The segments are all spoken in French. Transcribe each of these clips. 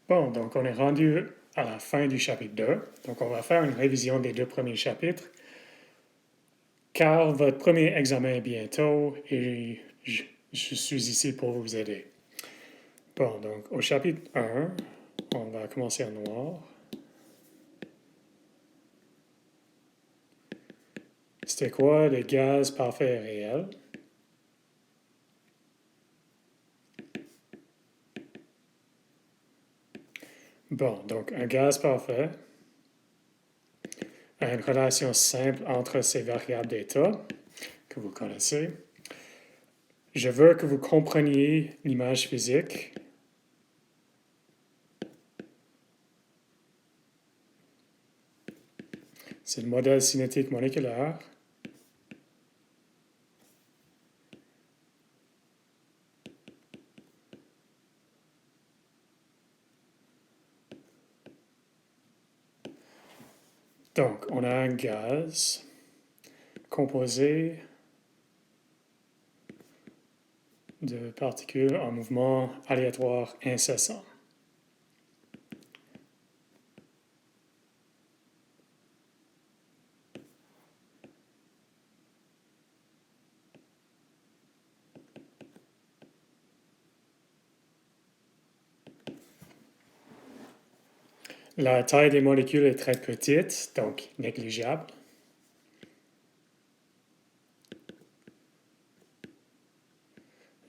Bon, donc on est rendu à la fin du chapitre 2. Donc on va faire une révision des deux premiers chapitres, car votre premier examen est bientôt et je suis ici pour vous aider. Bon, donc au chapitre 1, on va commencer en noir. C'était quoi le gaz parfait et réel? Bon, donc un gaz parfait a une relation simple entre ses variables d'état que vous connaissez. Je veux que vous compreniez l'image physique. C'est le modèle cinétique moléculaire. Donc, on a un gaz composé de particules en mouvement aléatoire incessant. La taille des molécules est très petite, donc négligeable.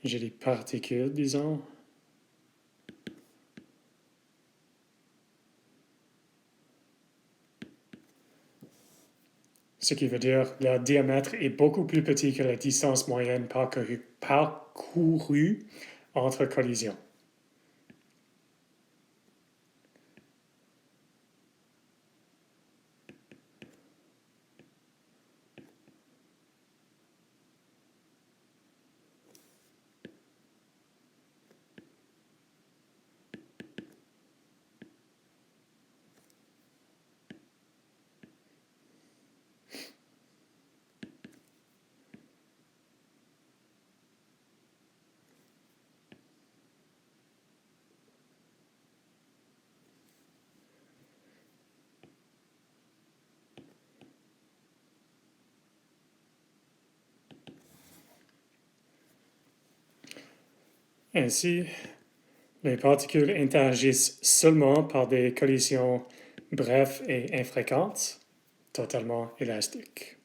J'ai des particules, disons. Ce qui veut dire que leur diamètre est beaucoup plus petit que la distance moyenne parcourue entre collisions. Ainsi, les particules interagissent seulement par des collisions brèves et infréquentes, totalement élastiques.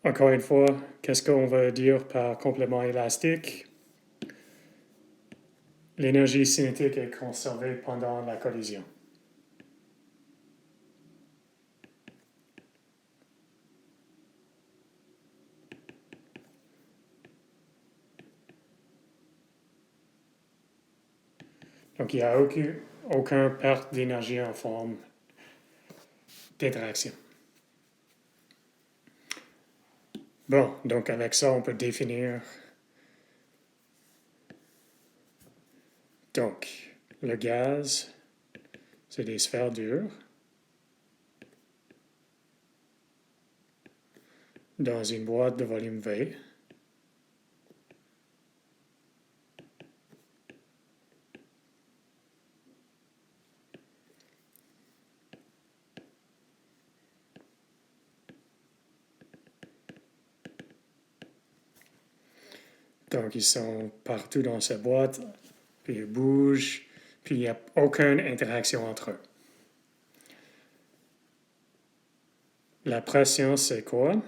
Encore une fois, qu'est-ce qu'on veut dire par complément élastique? L'énergie cinétique est conservée pendant la collision. Donc, il n'y a aucune perte d'énergie en forme d'interaction. Bon, donc avec ça, on peut définir. Donc, le gaz, c'est des sphères dures dans une boîte de volume V. Donc, ils sont partout dans cette boîte, puis ils bougent, puis il n'y a aucune interaction entre eux. La pression, c'est quoi?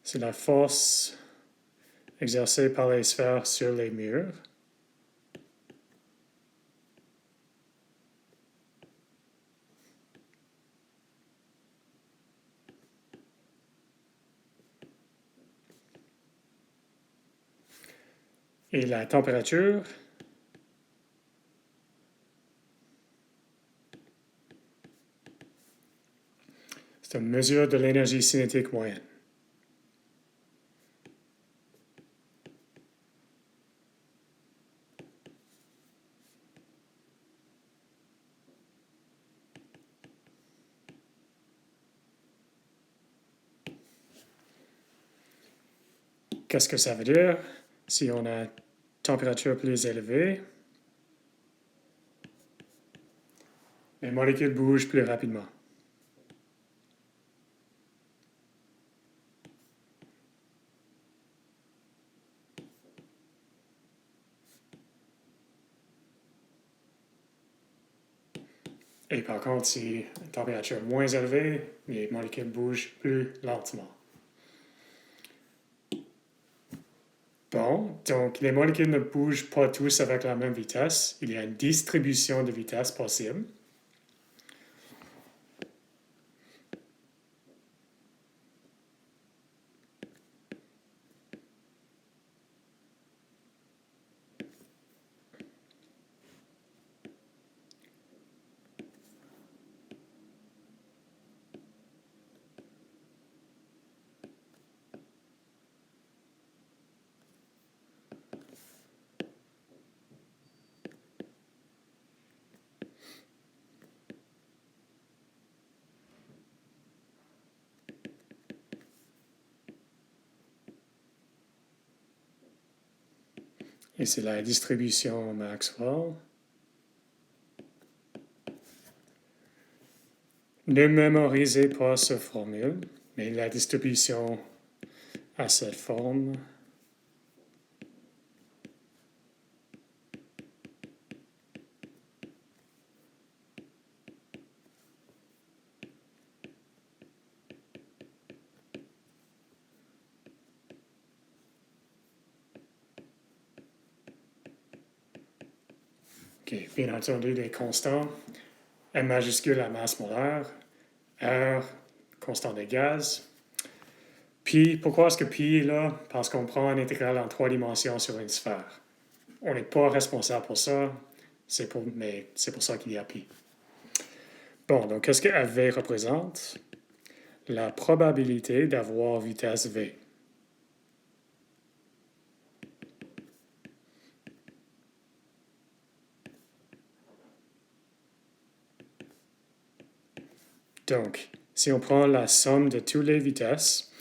C'est la force exercée par les sphères sur les murs. Et la température, c'est une mesure de l'énergie cinétique moyenne. Qu'est-ce que ça veut dire? Si on a une température plus élevée, les molécules bougent plus rapidement. Et par contre, si une température moins élevée, les molécules bougent plus lentement. Bon, donc les molécules ne bougent pas tous avec la même vitesse. Il y a une distribution de vitesse possible. Et c'est la distribution Maxwell. Ne mémorisez pas cette formule, mais la distribution a cette forme. Okay. Bien entendu, des constants. M majuscule la masse molaire. R, constant des gaz. Pi, pourquoi est-ce que pi est là? Parce qu'on prend un intégral en 3 dimensions sur une sphère. On n'est pas responsable pour ça, mais c'est pour ça qu'il y a pi. Bon, donc qu'est-ce que V représente? La probabilité d'avoir vitesse V. Donc, si on prend la somme de toutes les vitesses,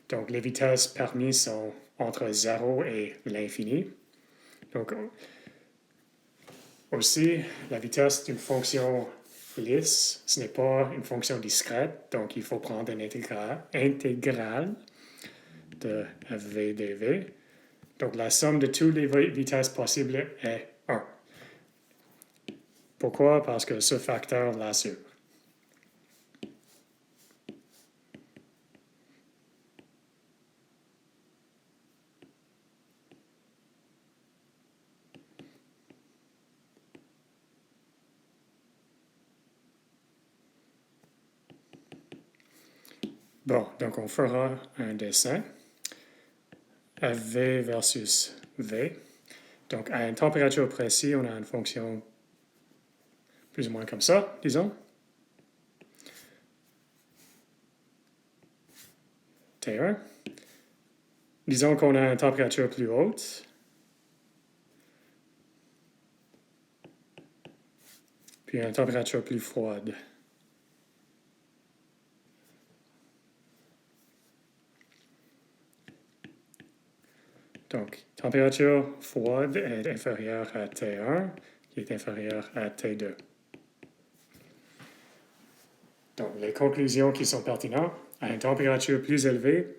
donc les vitesses permises sont entre 0 et l'infini. Donc, aussi, la vitesse d'une fonction lisse, ce n'est pas une fonction discrète, donc il faut prendre une intégrale de v dv. Donc, la somme de toutes les vitesses possibles est 1. Pourquoi? Parce que ce facteur l'assure. Bon, donc on fera un dessin. V versus V. Donc, à une température précise, on a une fonction plus ou moins comme ça, disons. T1. Disons qu'on a une température plus haute. Puis une température plus froide. Donc, température froide est inférieure à T1, qui est inférieure à T2. Donc, les conclusions qui sont pertinentes, à une température plus élevée,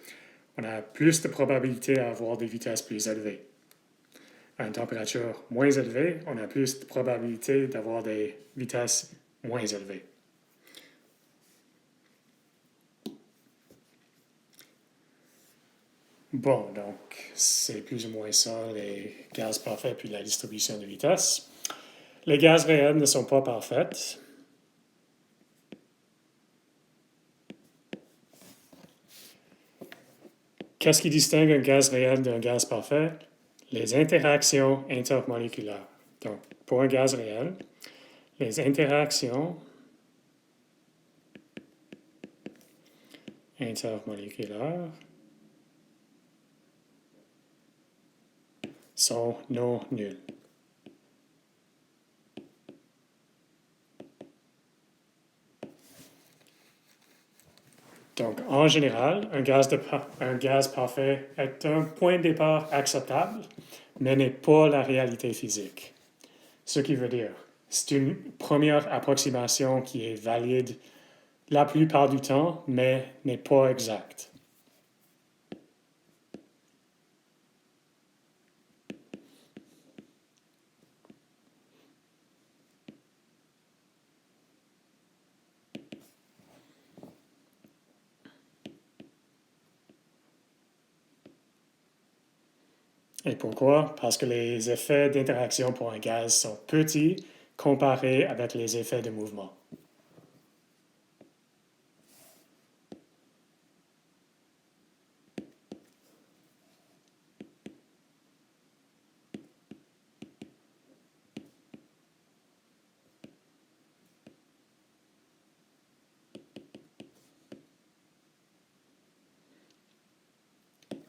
on a plus de probabilité d'avoir des vitesses plus élevées. À une température moins élevée, on a plus de probabilité d'avoir des vitesses moins élevées. Bon, donc c'est plus ou moins ça, les gaz parfaits puis la distribution de vitesse. Les gaz réels ne sont pas parfaits. Qu'est-ce qui distingue un gaz réel d'un gaz parfait? les interactions intermoléculaires. Donc, pour un gaz réel, les interactions intermoléculaires sont non nulles. Donc, en général, un gaz parfait est un point de départ acceptable, mais n'est pas la réalité physique. Ce qui veut dire, c'est une première approximation qui est valide la plupart du temps, mais n'est pas exacte. Et pourquoi? Parce que les effets d'interaction pour un gaz sont petits comparés avec les effets de mouvement.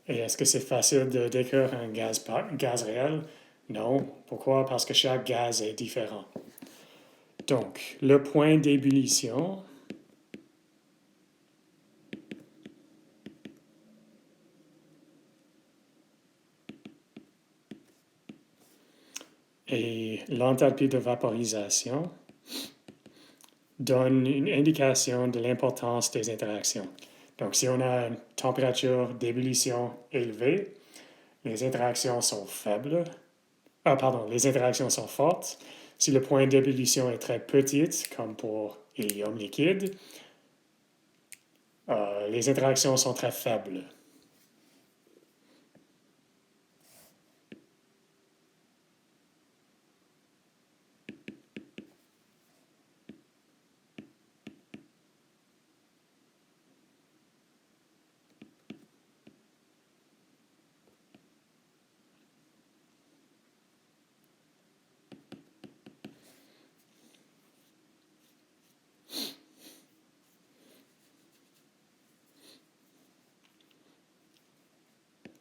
Et est-ce que c'est facile de décrire un gaz réel? Non. Pourquoi? Parce que chaque gaz est différent. Donc, le point d'ébullition et l'enthalpie de vaporisation donnent une indication de l'importance des interactions. Donc, si on a une température d'ébullition élevée, les interactions sont faibles. Les interactions sont fortes. Si le point d'ébullition est très petit, comme pour hélium liquide, les interactions sont très faibles.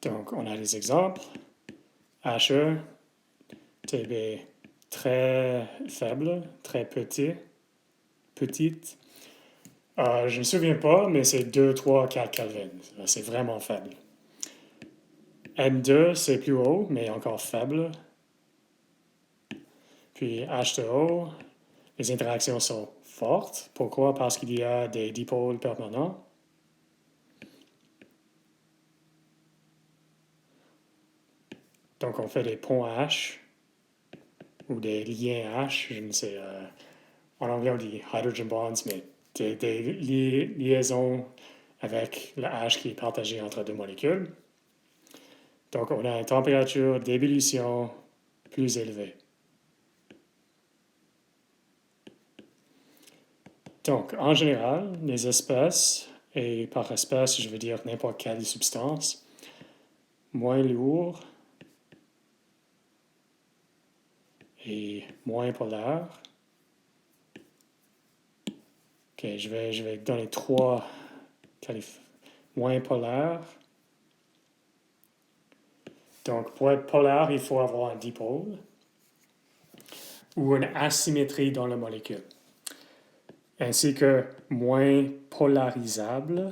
Donc, on a des exemples. HE, TB très faible, très petite. Je ne me souviens pas, mais c'est 2, 3, 4 Kelvin. C'est vraiment faible. N2, c'est plus haut, mais encore faible. Puis H2O, les interactions sont fortes. Pourquoi? Parce qu'il y a des dipôles permanents. Donc, on fait des ponts H ou des liens H, je ne sais, en anglais on dit hydrogen bonds, mais des liaisons avec le H qui est partagé entre deux molécules. Donc, on a une température d'ébullition plus élevée. Donc, en général, les espèces, et par espèce, je veux dire n'importe quelle substance, moins lourd et moins polaire. Ok, je vais donner 3 moins polaire. Donc, pour être polaire, il faut avoir un dipôle ou une asymétrie dans la molécule, ainsi que moins polarisable.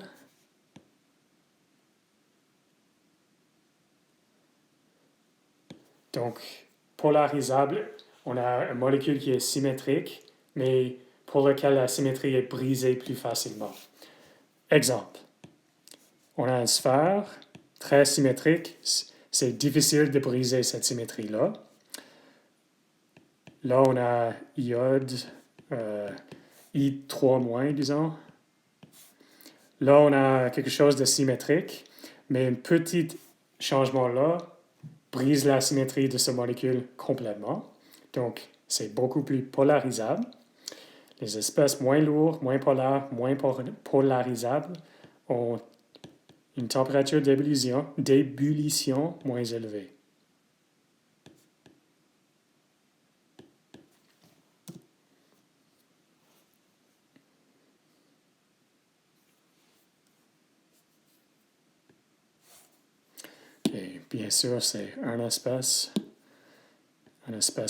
Donc, polarisable, on a une molécule qui est symétrique, mais pour laquelle la symétrie est brisée plus facilement. Exemple, on a une sphère très symétrique, c'est difficile de briser cette symétrie-là. Là, on a iode, I3-, disons. Là, on a quelque chose de symétrique, mais un petit changement là brise la symétrie de cette molécule complètement. Donc, c'est beaucoup plus polarisable. Les espèces moins lourdes, moins polaires, moins polarisables ont une température d'ébullition moins élevée. Et bien sûr, c'est un espèce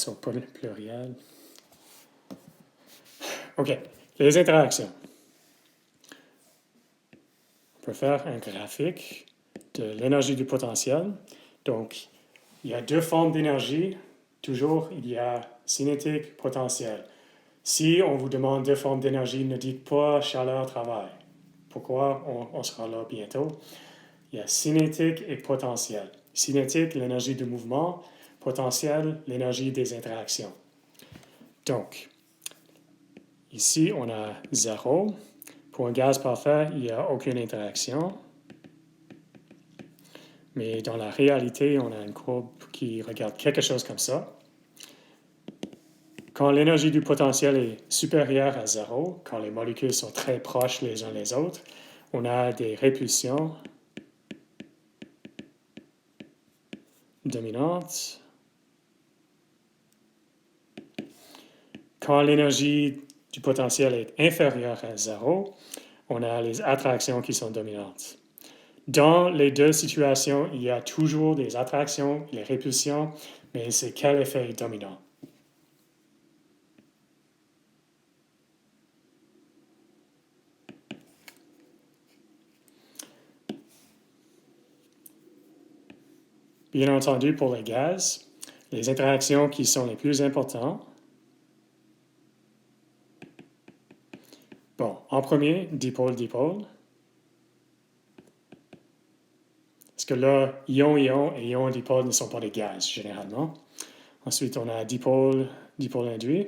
au pluriel. OK, les interactions. On peut faire un graphique de l'énergie du potentiel. Donc, il y a deux formes d'énergie. Toujours, il y a cinétique, potentiel. Si on vous demande deux formes d'énergie, ne dites pas chaleur, travail. Pourquoi? On sera là bientôt. Il y a cinétique et potentiel. Cinétique, l'énergie du mouvement. Potentiel, l'énergie des interactions. Donc, ici, on a 0. Pour un gaz parfait, il n'y a aucune interaction. Mais dans la réalité, on a une courbe qui regarde quelque chose comme ça. Quand l'énergie du potentiel est supérieure à 0, quand les molécules sont très proches les uns les autres, on a des répulsions dominantes. Quand l'énergie du potentiel est inférieure à 0, on a les attractions qui sont dominantes. Dans les deux situations, il y a toujours des attractions, les répulsions, mais c'est quel effet est dominant? Bien entendu, pour les gaz, les interactions qui sont les plus importantes. Bon, en premier, dipôle-dipôle. Parce que là, ion-ion et ion-dipôle ne sont pas des gaz, généralement. Ensuite, on a dipôle induit.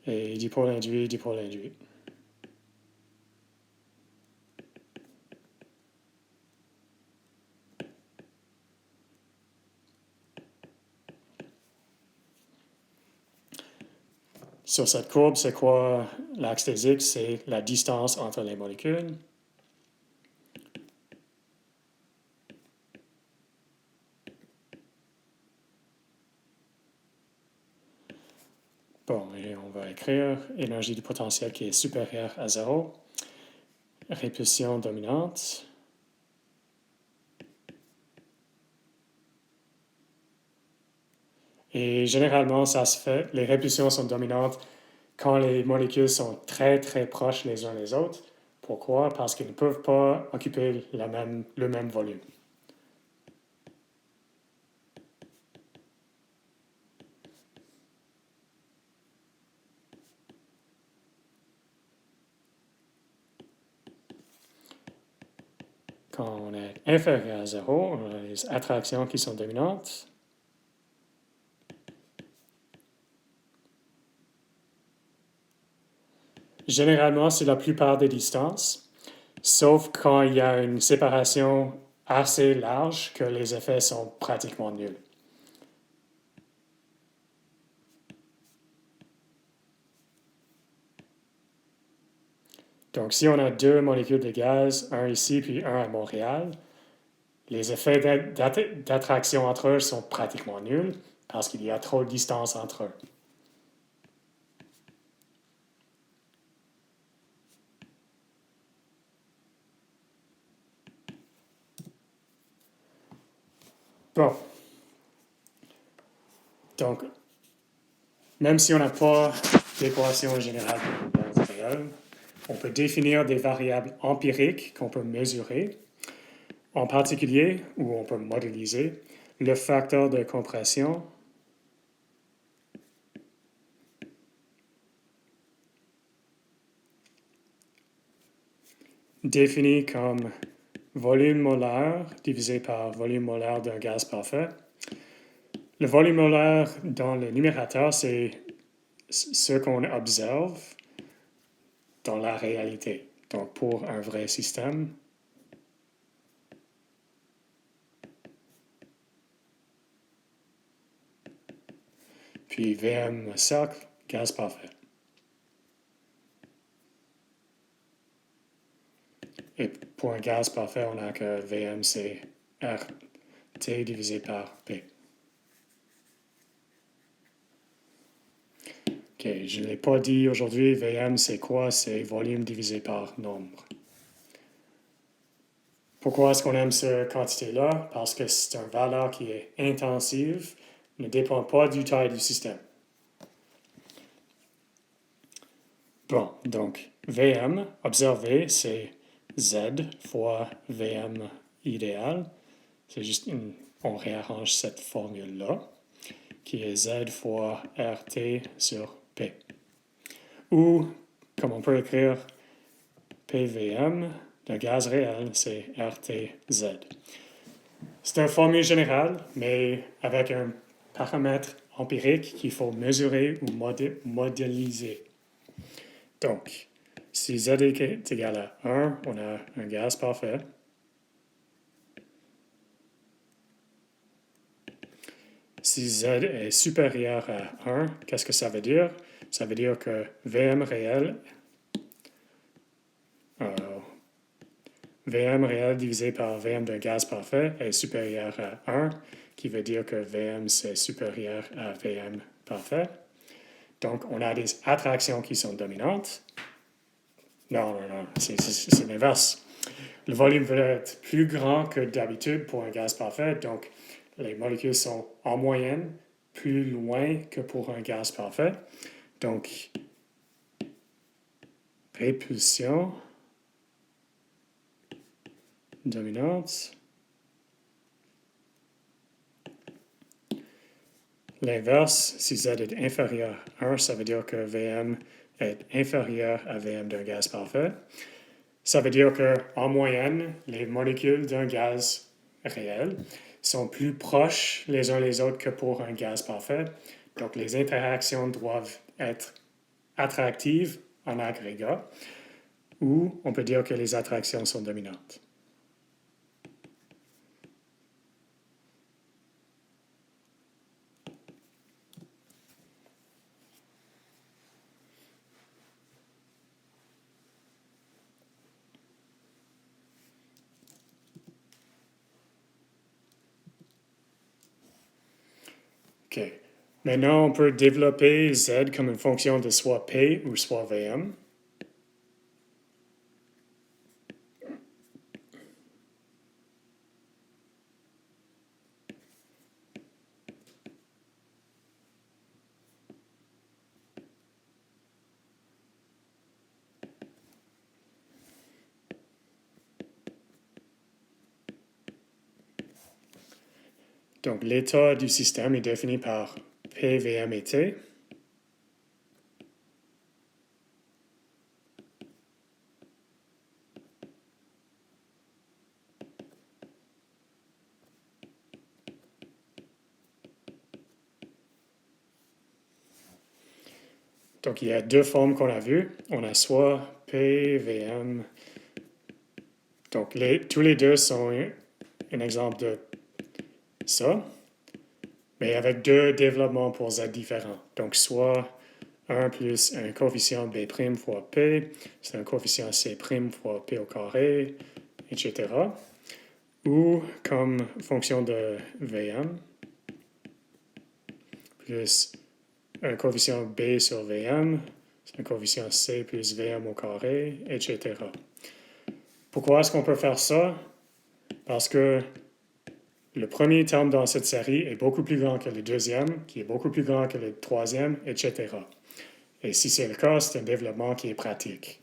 Et dipôle induit. Sur cette courbe, c'est quoi l'axe des X? C'est la distance entre les molécules. Bon, et on va écrire énergie du potentiel qui est supérieure à 0. Répulsion dominante. Et généralement, ça se fait, les répulsions sont dominantes quand les molécules sont très très proches les uns les autres. Pourquoi? Parce qu'ils ne peuvent pas occuper le même volume. Quand on est inférieur à 0, on a les attractions qui sont dominantes. Généralement, c'est la plupart des distances, sauf quand il y a une séparation assez large que les effets sont pratiquement nuls. Donc, si on a deux molécules de gaz, un ici puis un à Montréal, les effets d'attraction entre eux sont pratiquement nuls parce qu'il y a trop de distance entre eux. Bon. Donc, même si on n'a pas d'équation générale réelle, on peut définir des variables empiriques qu'on peut mesurer, en particulier, où on peut modéliser, le facteur de compression, défini comme volume molaire divisé par volume molaire d'un gaz parfait. Le volume molaire dans le numérateur, c'est ce qu'on observe dans la réalité. Donc, pour un vrai système. Puis VM cercle, gaz parfait. Et pour un gaz parfait, on a que VM, c'est RT divisé par P. OK, je ne l'ai pas dit aujourd'hui, VM, c'est quoi? C'est volume divisé par nombre. Pourquoi est-ce qu'on aime cette quantité-là? Parce que c'est une valeur qui est intensive, ne dépend pas du taille du système. Bon, donc VM observé, c'est Z fois VM idéal. C'est juste on réarrange cette formule-là, qui est Z fois RT sur P. Ou, comme on peut écrire, PVM de gaz réel, c'est RTZ. C'est une formule générale, mais avec un paramètre empirique qu'il faut mesurer ou modéliser. Donc, si Z est égal à 1, on a un gaz parfait. Si Z est supérieur à 1, qu'est-ce que ça veut dire? Ça veut dire que VM réel divisé par VM d'un gaz parfait est supérieur à 1, qui veut dire que VM c'est supérieur à VM parfait. Donc, on a des attractions qui sont dominantes. Non, c'est l'inverse. Le volume veut être plus grand que d'habitude pour un gaz parfait, donc les molécules sont en moyenne plus loin que pour un gaz parfait. Donc, répulsion dominante. L'inverse, si Z est inférieur à 1, ça veut dire que VM est inférieur à VM d'un gaz parfait. Ça veut dire qu'en moyenne, les molécules d'un gaz réel sont plus proches les uns les autres que pour un gaz parfait. Donc, les interactions doivent être attractives en agrégat, ou on peut dire que les attractions sont dominantes. OK. Maintenant, on peut développer Z comme une fonction de soit P ou soit VM. Donc, l'état du système est défini par P, VM et T. Donc, il y a deux formes qu'on a vues. On a soit P, VM. Donc, tous les deux sont un exemple de ça, mais avec deux développements pour Z différents. Donc, soit 1 plus un coefficient B' fois P, c'est un coefficient C' fois P au carré, etc. Ou comme fonction de VM, plus un coefficient B sur VM, c'est un coefficient C plus VM au carré, etc. Pourquoi est-ce qu'on peut faire ça? Parce que le premier terme dans cette série est beaucoup plus grand que le deuxième, qui est beaucoup plus grand que le troisième, etc. Et si c'est le cas, c'est un développement qui est pratique.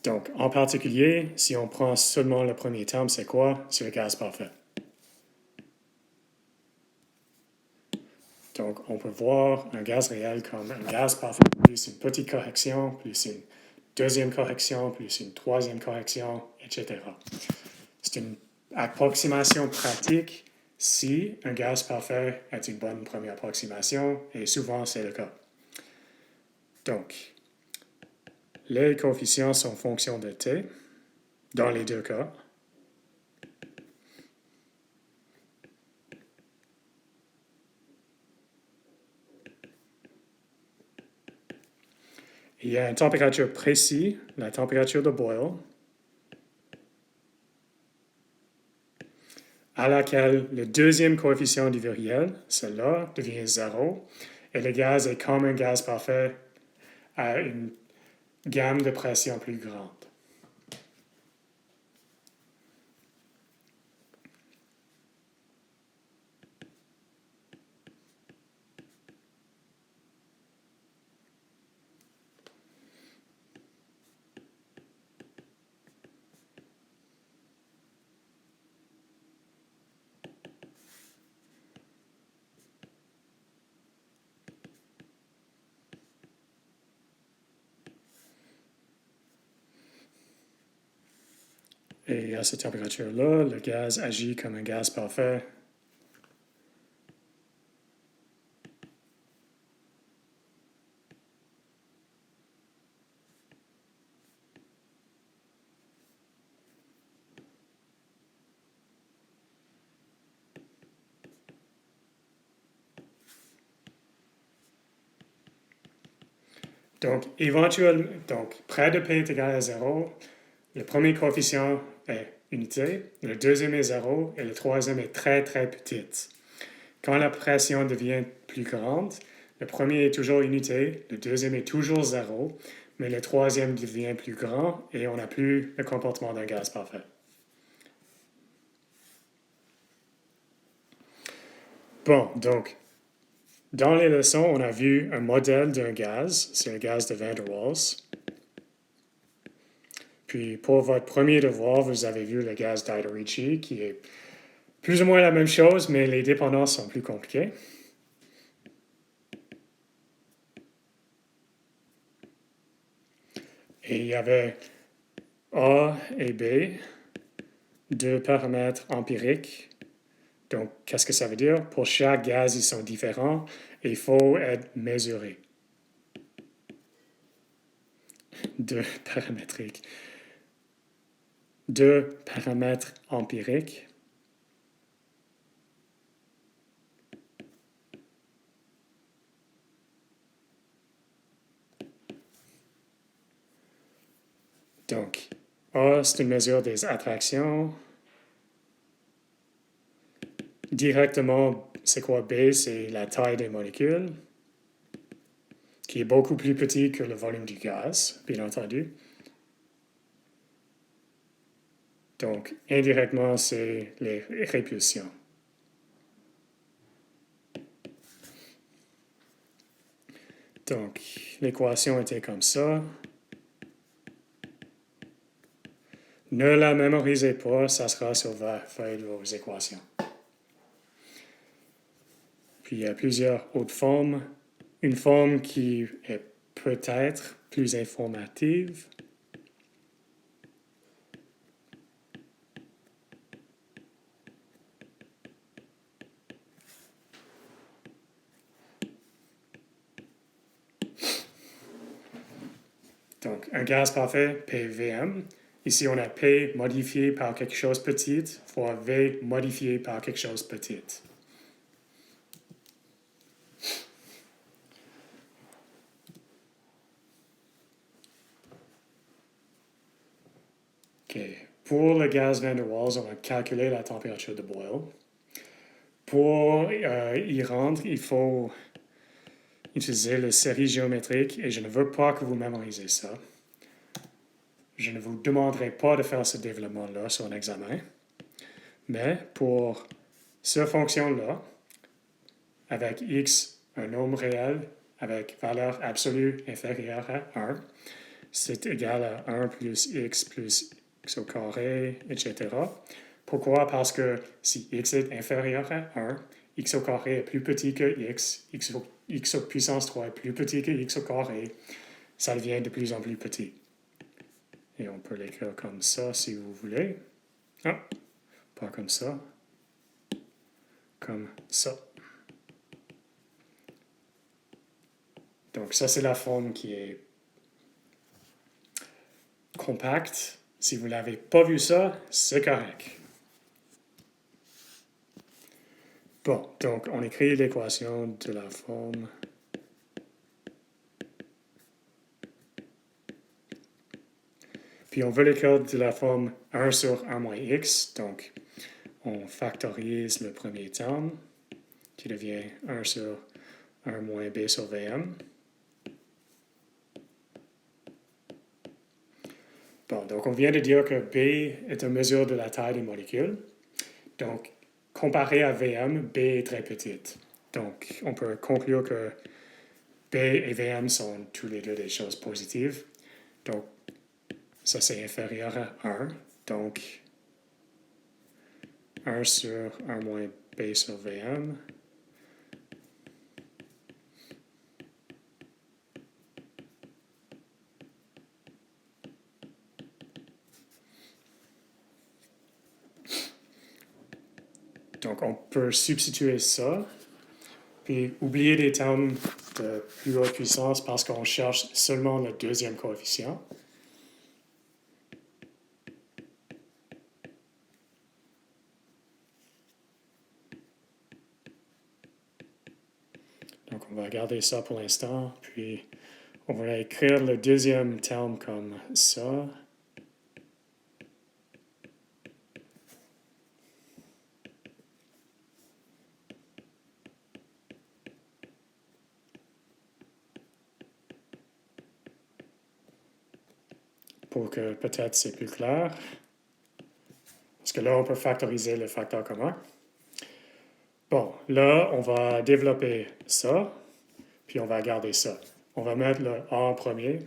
Donc, en particulier, si on prend seulement le premier terme, c'est quoi? C'est le gaz parfait. Donc, on peut voir un gaz réel comme un gaz parfait plus une petite correction, plus une deuxième correction, plus une troisième correction, etc. C'est une approximation pratique si un gaz parfait est une bonne première approximation, et souvent c'est le cas. Donc, les coefficients sont fonction de t dans les deux cas. Il y a une température précise, la température de Boyle, à laquelle le deuxième coefficient du viriel, celui-là, devient 0, et le gaz est comme un gaz parfait à une gamme de pression plus grande. Et à cette température-là, le gaz agit comme un gaz parfait. Donc, éventuellement, près de P est égal à 0, le premier coefficient est unité, le deuxième est 0 et le troisième est très très petite. Quand la pression devient plus grande, le premier est toujours unité, le deuxième est toujours 0, mais le troisième devient plus grand et on n'a plus le comportement d'un gaz parfait. Bon, donc, dans les leçons, on a vu un modèle d'un gaz, c'est le gaz de Van der Waals. Puis pour votre premier devoir, vous avez vu le gaz d'Iderici, qui est plus ou moins la même chose, mais les dépendances sont plus compliquées. Et il y avait A et B, deux paramètres empiriques. Donc, qu'est-ce que ça veut dire? Pour chaque gaz, ils sont différents et il faut être mesuré. Deux paramétriques. Deux paramètres empiriques. Donc, A, c'est une mesure des attractions. Directement, c'est quoi B? C'est la taille des molécules, qui est beaucoup plus petit que le volume du gaz, bien entendu. Donc, indirectement, c'est les répulsions. Donc, l'équation était comme ça. Ne la mémorisez pas, ça sera sur la feuille de vos équations. Puis, il y a plusieurs autres formes. Une forme qui est peut-être plus informative. Donc, un gaz parfait, PVM. Ici, on a P modifié par quelque chose de petit fois V modifié par quelque chose de petit. Okay. Pour le gaz Van der Waals, on va calculer la température de Boyle. Pour y rendre, il faut utiliser la série géométrique et je ne veux pas que vous mémorisez ça. Je ne vous demanderai pas de faire ce développement-là sur un examen. Mais pour cette fonction-là, avec x, un nombre réel, avec valeur absolue inférieure à 1, c'est égal à 1 plus x au carré, etc. Pourquoi? Parce que si x est inférieur à 1, x au carré est plus petit que x au puissance 3 est plus petit que x au carré, ça devient de plus en plus petit. Et on peut l'écrire comme ça si vous voulez. Ah, pas comme ça. Comme ça. Donc ça, c'est la forme qui est compacte. Si vous n'avez pas vu ça, c'est correct. Bon, donc on écrit l'équation de la forme. Puis on veut l'écrire de la forme 1 sur 1 moins x. Donc on factorise le premier terme, qui devient 1 sur 1 moins b sur Vm. Bon, donc on vient de dire que B est une mesure de la taille des molécules. Donc, comparé à Vm, B est très petite. Donc, on peut conclure que B et Vm sont tous les deux des choses positives. Donc, ça c'est inférieur à 1. Donc, 1 sur 1 moins B sur Vm. Donc, on peut substituer ça, puis oublier les termes de plus haute puissance parce qu'on cherche seulement le deuxième coefficient. Donc, on va garder ça pour l'instant, puis on va écrire le deuxième terme comme ça. Pour que peut-être c'est plus clair. Parce que là, on peut factoriser le facteur commun. Bon, là, on va développer ça, puis on va garder ça. On va mettre le A en premier.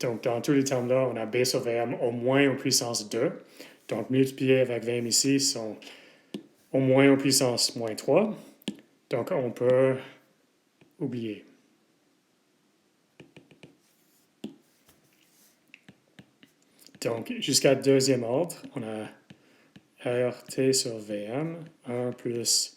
Donc, dans tous les termes-là, on a B sur Vm au moins en puissance 2. Donc, multiplié avec Vm ici sont au moins en puissance moins 3. Donc, on peut oublier. Donc, jusqu'à deuxième ordre, on a RT sur Vm, 1 plus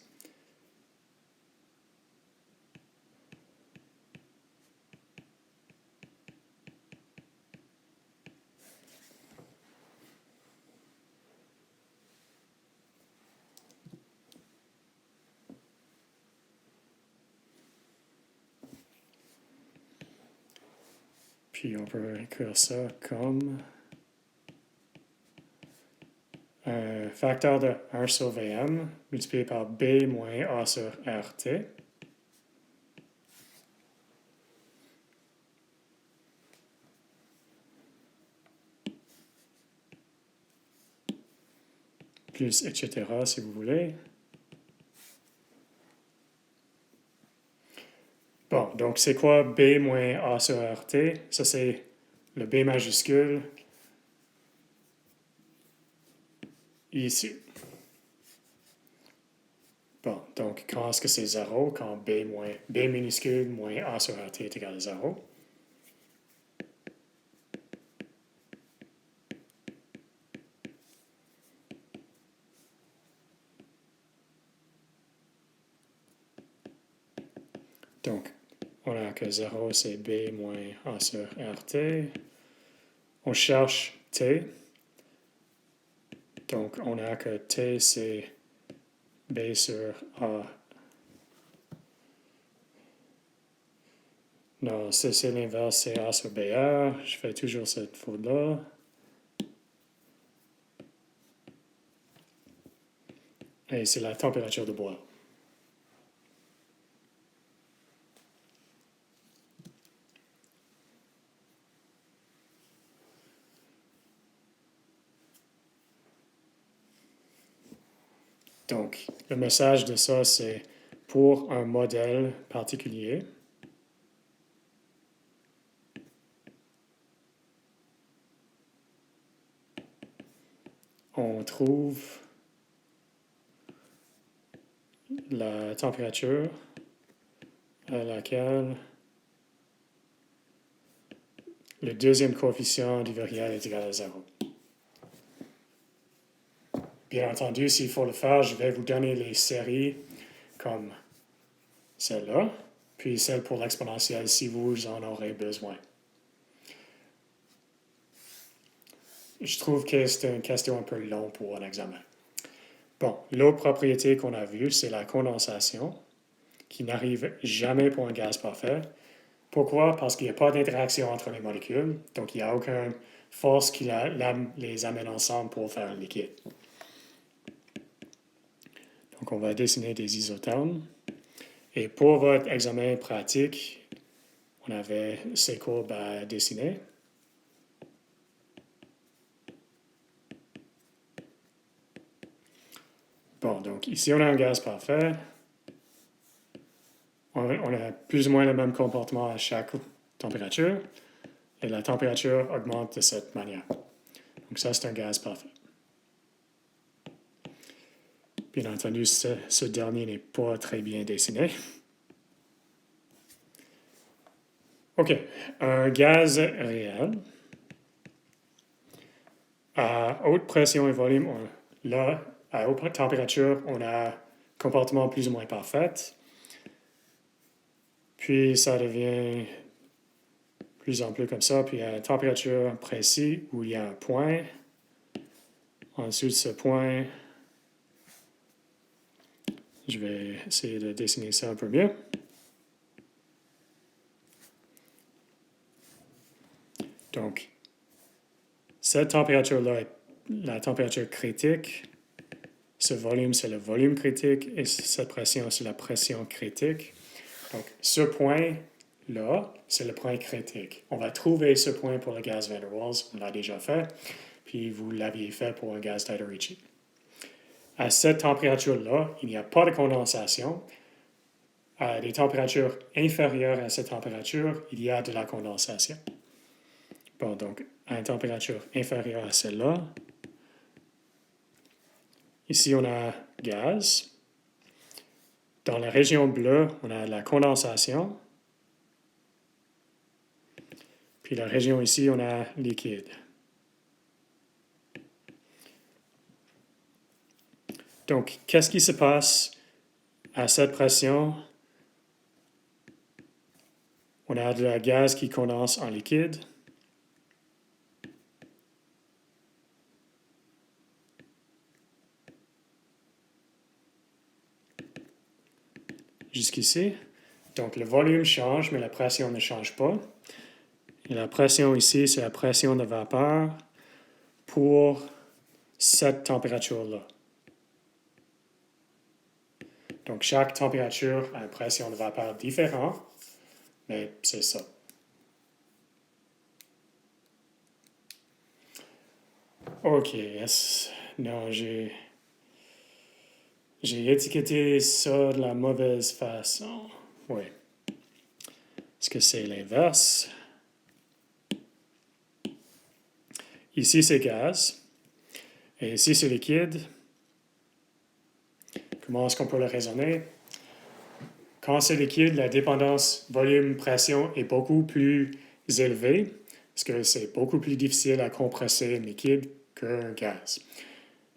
puis on peut écrire ça comme un facteur de 1 sur Vm multiplié par B moins A sur RT. Plus etc. si vous voulez. Bon, donc c'est quoi B moins A sur RT? Ça c'est le B majuscule ici. Bon, donc quand est-ce que c'est 0? Quand B minuscule moins A sur RT est égal à 0. Donc, on a que 0, c'est B moins A sur RT. On cherche T. Donc, on a que T, c'est B sur A. Non, c'est l'inverse, c'est A sur BR. Je fais toujours cette faute-là. Et c'est la température de bois. Donc, le message de ça, c'est pour un modèle particulier, on trouve la température à laquelle le deuxième coefficient du virial est égal à 0. Bien entendu, s'il faut le faire, je vais vous donner les séries comme celle-là, puis celle pour l'exponentielle si vous en aurez besoin. je trouve que c'est une question un peu longue pour un examen. Bon, l'autre propriété qu'on a vue, c'est la condensation, qui n'arrive jamais pour un gaz parfait. Pourquoi? Parce qu'il n'y a pas d'interaction entre les molécules, donc il n'y a aucune force qui les amène ensemble pour faire un liquide. Donc on va dessiner des isothermes. Et pour votre examen pratique, on avait ces courbes à dessiner. Bon, donc ici on a un gaz parfait. On a plus ou moins le même comportement à chaque température. Et la température augmente de cette manière. Donc ça, c'est un gaz parfait. Bien entendu, ce dernier n'est pas très bien dessiné. OK, un gaz réel. À haute pression et volume, là, à haute température, on a un comportement plus ou moins parfait. Puis ça devient plus en plus comme ça. Puis à une température précise où il y a un point. En dessous de ce point, je vais essayer de dessiner ça un peu mieux. Donc, cette température-là est la température critique. Ce volume, c'est le volume critique. Et cette pression, c'est la pression critique. Donc, ce point-là, c'est le point critique. On va trouver ce point pour le gaz van der Waals. On l'a déjà fait. Puis, vous l'aviez fait pour un gaz d'Iderici. À cette température-là, il n'y a pas de condensation. À des températures inférieures à cette température, il y a de la condensation. Bon, donc, à une température inférieure à celle-là, ici, on a gaz. Dans la région bleue, on a la condensation. Puis la région ici, on a liquide. Donc, qu'est-ce qui se passe à cette pression? On a de la gaz qui condense en liquide. Jusqu'ici. Donc, le volume change, mais la pression ne change pas. Et la pression ici, c'est la pression de vapeur pour cette température-là. Donc, chaque température a une pression de vapeur différente, mais c'est ça. OK, non, j'ai étiqueté ça de la mauvaise façon. Oui. Est-ce que c'est l'inverse? Ici, c'est gaz. Et ici, c'est liquide. Comment est-ce qu'on peut le raisonner? Quand c'est liquide, la dépendance volume-pression est beaucoup plus élevée, parce que c'est beaucoup plus difficile à compresser un liquide qu'un gaz.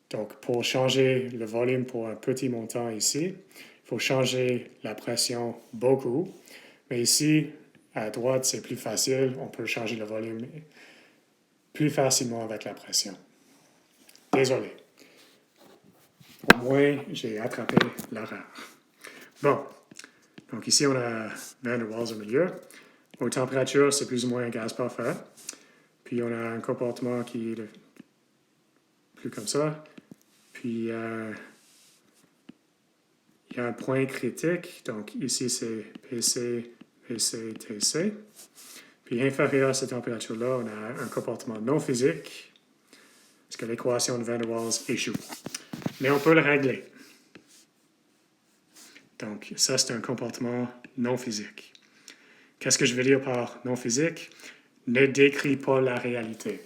Donc, pour changer le volume pour un petit montant ici, il faut changer la pression beaucoup. Mais ici, à droite, c'est plus facile. On peut changer le volume plus facilement avec la pression. Désolé. Au moins, j'ai attrapé l'erreur. Bon. Donc ici, on a van der Waals au milieu. Aux températures, c'est plus ou moins un gaz parfait. Puis on a un comportement qui est plus comme ça. Puis il y a un point critique. Donc ici, c'est PC, PC, TC. Puis inférieur à cette température-là, on a un comportement non physique. Parce que l'équation de van der Waals échoue. Mais on peut le régler. Donc ça, c'est un comportement non physique. Qu'est-ce que je veux dire par non physique? Ne décrit pas la réalité.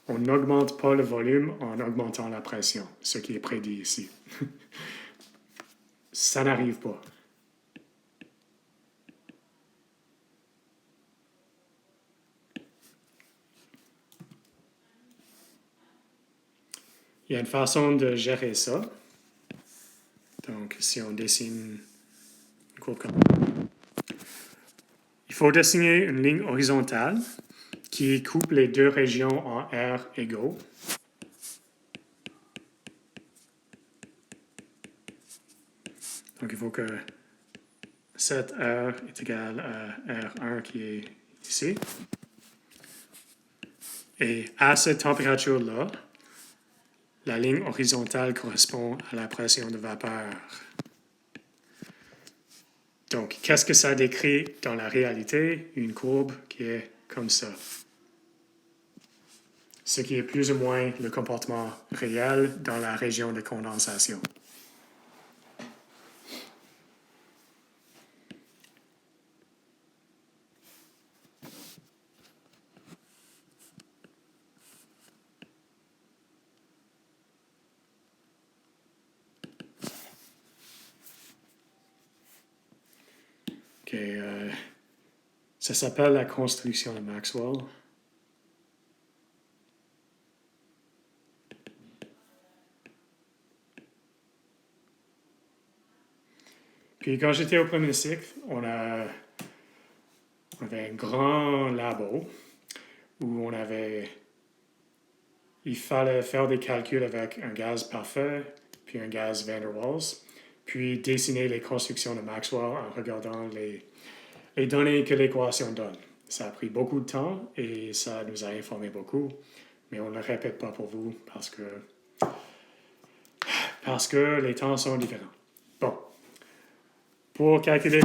On n'augmente pas le volume en augmentant la pression, ce qui est prédit ici. Ça n'arrive pas. Il y a une façon de gérer ça. Donc, si on dessine une courbe comme il faut dessiner une ligne horizontale qui coupe les deux régions en R égaux. Donc, il faut que cette R est égale à R1 qui est ici. Et à cette température-là, la ligne horizontale correspond à la pression de vapeur. Donc, qu'est-ce que ça décrit dans la réalité? Une courbe qui est comme ça. Ce qui est plus ou moins le comportement réel dans la région de condensation. Okay, ça s'appelle la construction de Maxwell. Puis quand j'étais au premier cycle, on avait un grand labo où il fallait faire des calculs avec un gaz parfait, puis un gaz Van der Waals, puis dessiner les constructions de Maxwell en regardant les données que l'équation donne. Ça a pris beaucoup de temps et ça nous a informé beaucoup, mais on ne le répète pas pour vous parce que les temps sont différents. Bon, pour calculer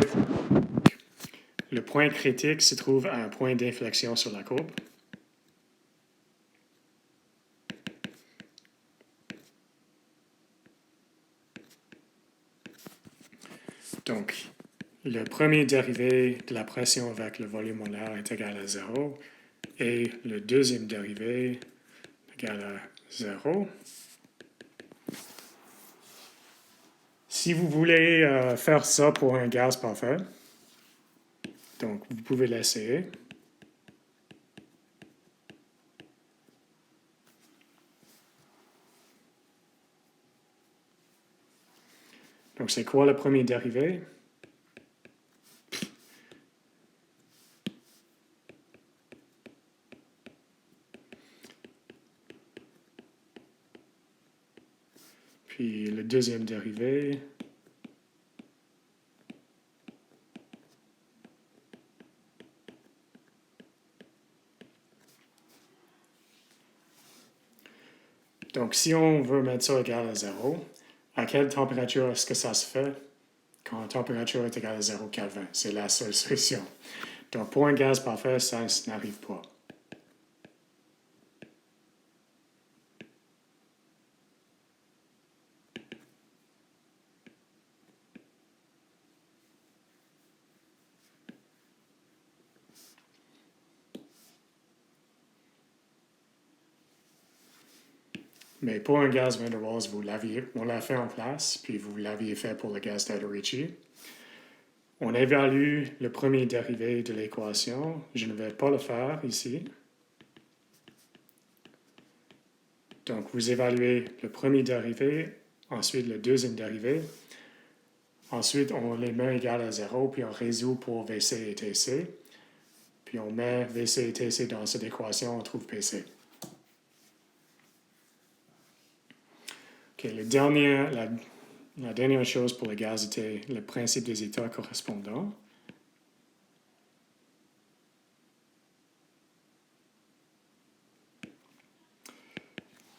le point critique se trouve à un point d'inflexion sur la courbe. Donc, le premier dérivé de la pression avec le volume molaire est égal à 0 et le deuxième dérivé est égal à 0. Si vous voulez faire ça pour un gaz parfait, donc vous pouvez l'essayer. Donc c'est quoi le premier dérivé? Puis le deuxième dérivé. Donc si on veut mettre ça égal à 0, à quelle température est-ce que ça se fait quand la température est égale à 0 Kelvin? C'est la seule solution. Donc pour un gaz parfait, ça n'arrive pas. Mais pour un gaz Van der Waals, on l'a fait en place, puis vous l'aviez fait pour le gaz Tederici. On évalue le premier dérivé de l'équation. Je ne vais pas le faire ici. Donc, vous évaluez le premier dérivé, ensuite le deuxième dérivé. Ensuite, on les met égales à 0, puis on résout pour VC et TC. Puis on met VC et TC dans cette équation, on trouve PC. Okay, la dernière chose pour le gaz était le principe des états correspondants.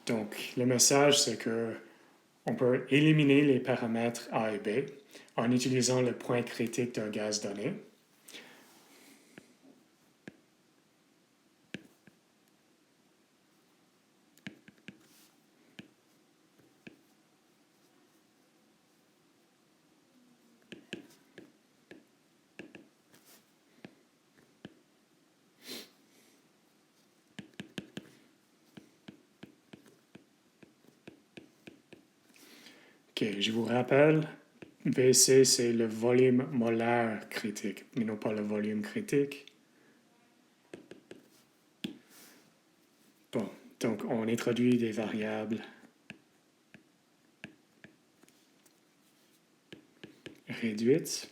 Donc, le message, c'est que on peut éliminer les paramètres A et B en utilisant le point critique d'un gaz donné. OK, je vous rappelle, VC, c'est le volume molaire critique, mais non pas le volume critique. Bon, donc on introduit des variables réduites.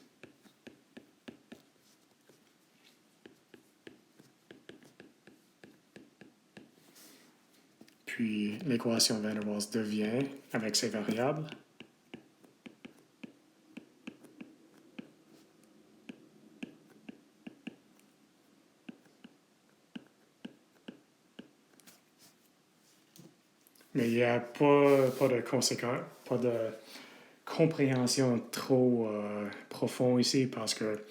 Puis l'équation Van der Waals devient, avec ces variables, Mais il n'y a pas de conséquences, pas de compréhension trop profonde ici parce que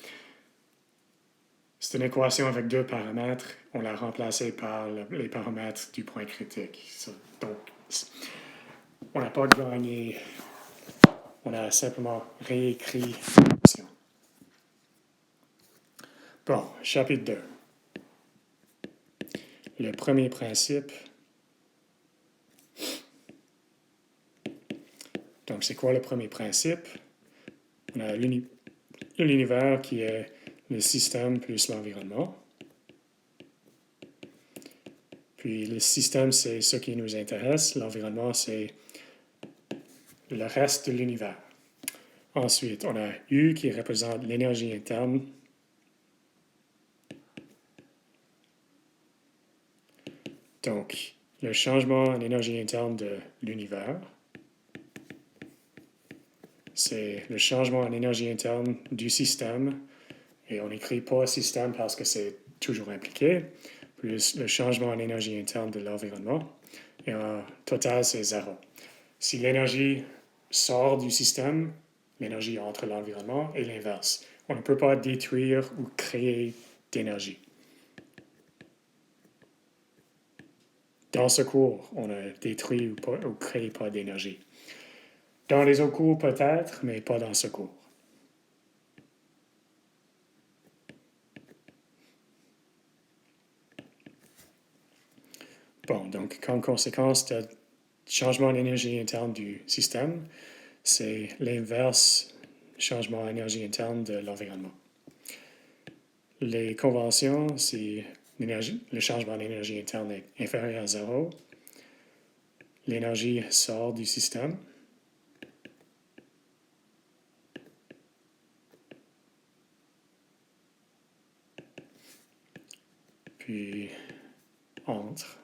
c'est une équation avec deux paramètres. On l'a remplacée par les paramètres du point critique. Donc, on n'a pas gagné. On a simplement réécrit l'équation. Bon, chapitre 2. Le premier principe. Donc, c'est quoi le premier principe? On a l'univers qui est le système plus l'environnement. Puis le système, c'est ce qui nous intéresse. L'environnement, c'est le reste de l'univers. Ensuite, on a U qui représente l'énergie interne. Donc, le changement en énergie interne de l'univers, c'est le changement en énergie interne du système. Et on n'écrit pas système parce que c'est toujours impliqué, plus le changement en énergie interne de l'environnement. Et en total, c'est zéro. Si l'énergie sort du système, l'énergie entre l'environnement et l'inverse. On ne peut pas détruire ou créer d'énergie. Dans ce cours, on a détruit ou créé pas d'énergie. Dans les autres cours, peut-être, mais pas dans ce cours. Bon, donc, comme conséquence du changement d'énergie interne du système, c'est l'inverse changement d'énergie interne de l'environnement. Les conventions, si le changement d'énergie interne est inférieur à zéro, l'énergie sort du système. Puis entre.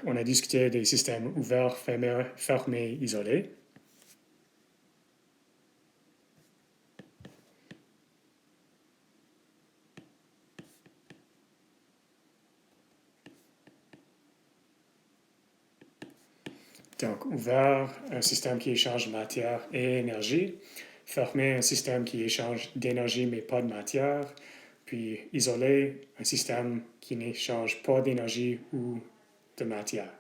On a discuté des systèmes ouverts, fermés, isolés. Donc, ouvert, un système qui échange matière et énergie. Fermé, un système qui échange d'énergie mais pas de matière. Puis isolé, un système qui n'échange pas d'énergie ou de matière.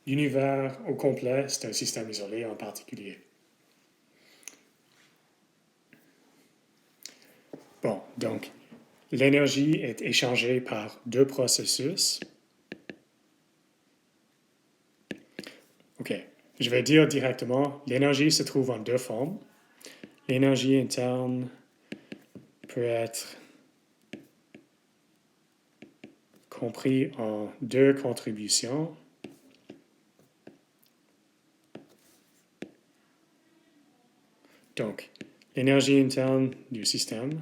L'univers au complet, c'est un système isolé en particulier. Bon, donc, l'énergie est échangée par deux processus. OK, je vais dire directement, l'énergie se trouve en deux formes. L'énergie interne peut être compris en deux contributions. Donc, l'énergie interne du système,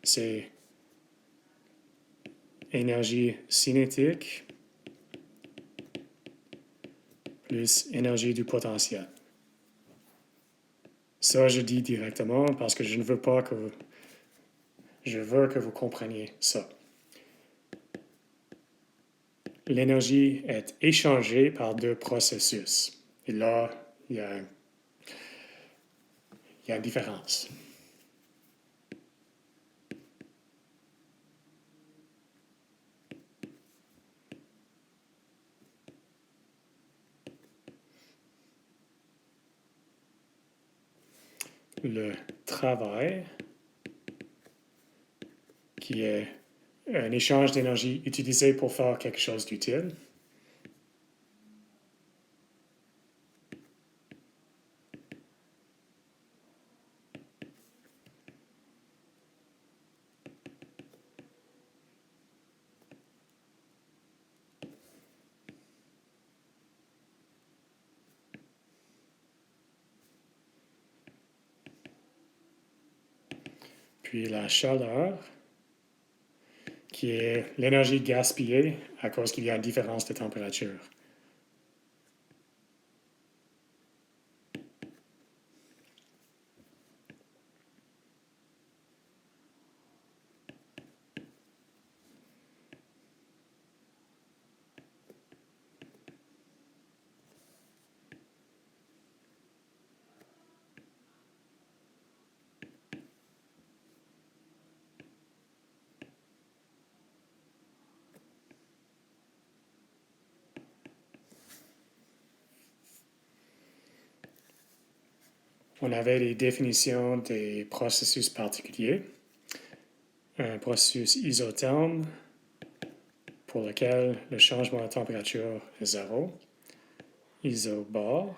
c'est énergie cinétique plus énergie du potentiel. Ça, je dis directement parce que je ne veux pas que je veux que vous compreniez ça. L'énergie est échangée par deux processus. Et là, il y a une différence. Le travail, qui est un échange d'énergie utilisé pour faire quelque chose d'utile. Puis la chaleur, qui est l'énergie gaspillée à cause qu'il y a une différence de température. on avait des définitions des processus particuliers. Un processus isotherme pour lequel le changement de température est zéro. Isobore.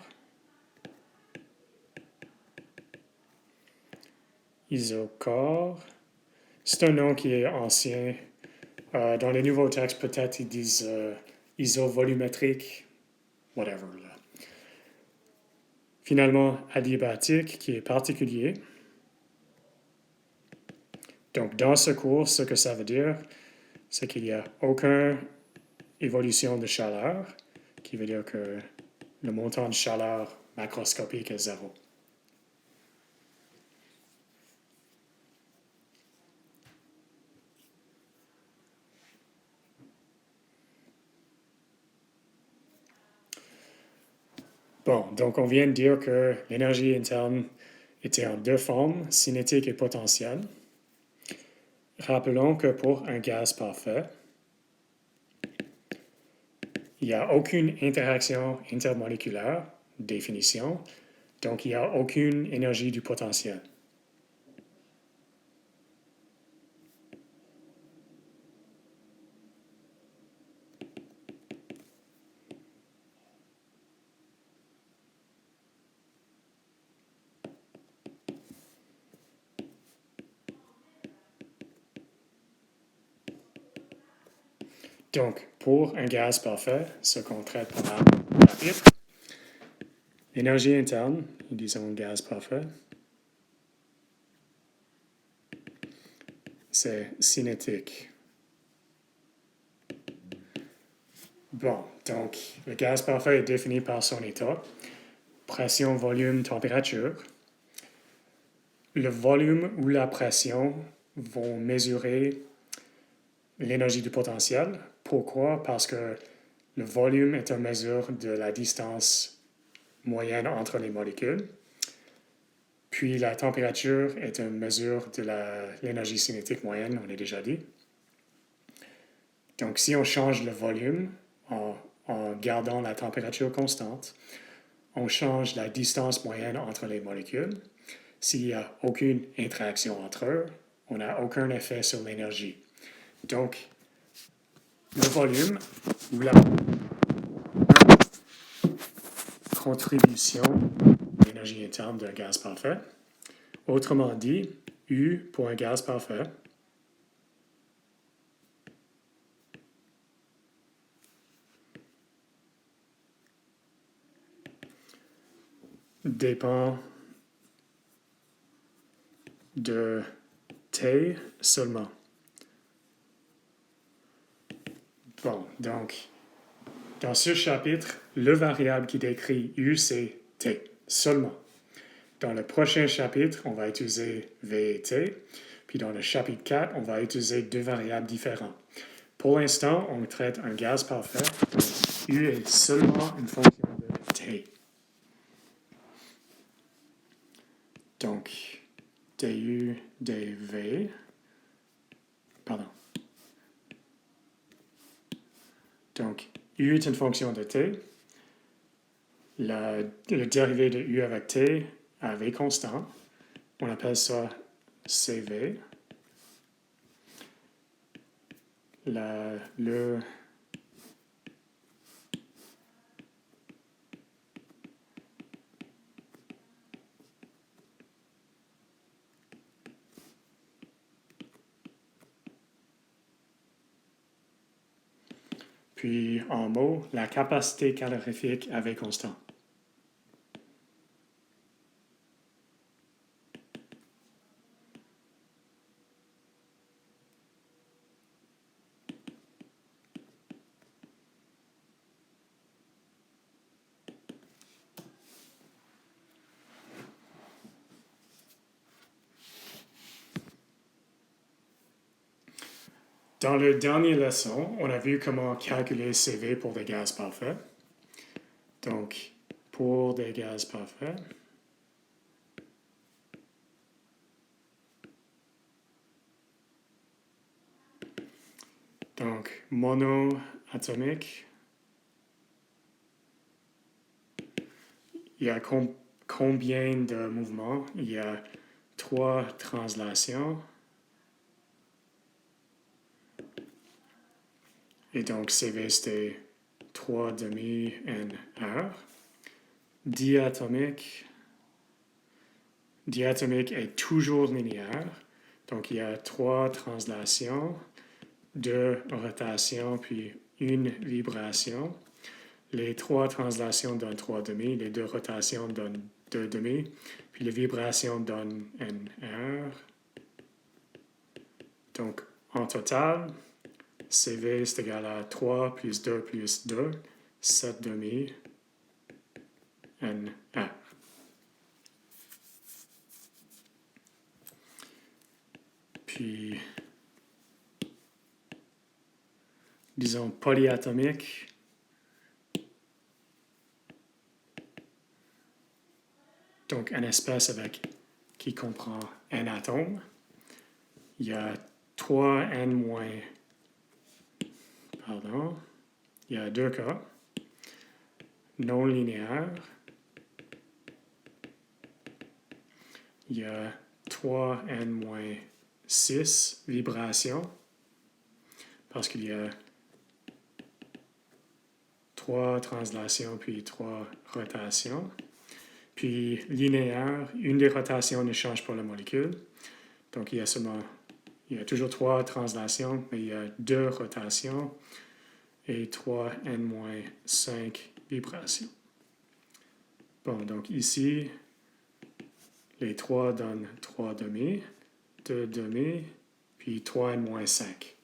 Isocore. C'est un nom qui est ancien. Dans les nouveaux textes, peut-être ils disent isovolumétrique, whatever. Là. Finalement, adiabatique, qui est particulier. Donc, dans ce cours, ce que ça veut dire, c'est qu'il n'y a aucune évolution de chaleur, qui veut dire que le montant de chaleur macroscopique est zéro. Bon, donc on vient de dire que l'énergie interne était en deux formes, cinétique et potentielle. Rappelons que pour un gaz parfait, il n'y a aucune interaction intermoléculaire, définition, donc il n'y a aucune énergie du potentiel. Donc, pour un gaz parfait, ce qu'on traite pendant le chapitre, l'énergie interne, disons gaz parfait, c'est cinétique. Bon, donc le gaz parfait est défini par son état, pression, volume, température. Le volume ou la pression vont mesurer l'énergie du potentiel. Pourquoi? Parce que le volume est une mesure de la distance moyenne entre les molécules. Puis la température est une mesure de l'énergie cinétique moyenne, on a déjà dit. Donc si on change le volume en gardant la température constante, on change la distance moyenne entre les molécules. S'il n'y a aucune interaction entre eux, on n'a aucun effet sur l'énergie. Donc, le volume ou la contribution de l'énergie interne d'un gaz parfait, autrement dit, U pour un gaz parfait, dépend de T seulement. Bon, donc, dans ce chapitre, le variable qui décrit U, c'est T, seulement. Dans le prochain chapitre, on va utiliser V et T, puis dans le chapitre 4, on va utiliser deux variables différentes. Pour l'instant, on traite un gaz parfait, donc U est seulement une fonction de T. Donc, du, dv, pardon. Donc, U est une fonction de t. Le dérivé de U avec t à v constant, on appelle ça CV. Puis, en mots, la capacité calorifique à V constant. Dans le dernier leçon, on a vu comment calculer CV pour des gaz parfaits. Donc, pour des gaz parfaits, donc monoatomique, il y a combien de mouvements. Il y a 3 translations. Et donc, CV, c'était 3 demi N heure. Diatomique est toujours linéaire. Donc, il y a 3 translations, 2 rotations, puis une vibration. Les 3 translations donnent 3 demi, les 2 rotations donnent 2 demi, puis les vibrations donnent N heure. Donc, en total, CV c'est égal à 3 plus 2 plus 2, 7 demi N heure. Puis, disons polyatomique. Donc, un espèce qui comprend n atomes. Il y a 3n moins... Pardon. Il y a 2 cas. Non linéaire. Il y a 3n moins 6 vibrations. Parce qu'il y a 3 translations puis 3 rotations. Puis linéaire, une des rotations ne change pas la molécule. Donc il y a toujours 3 translations, mais il y a 2 rotations et 3n-5 vibrations. Bon, donc ici, les 3 donnent 3 demi, 2 demi, puis 3n-5.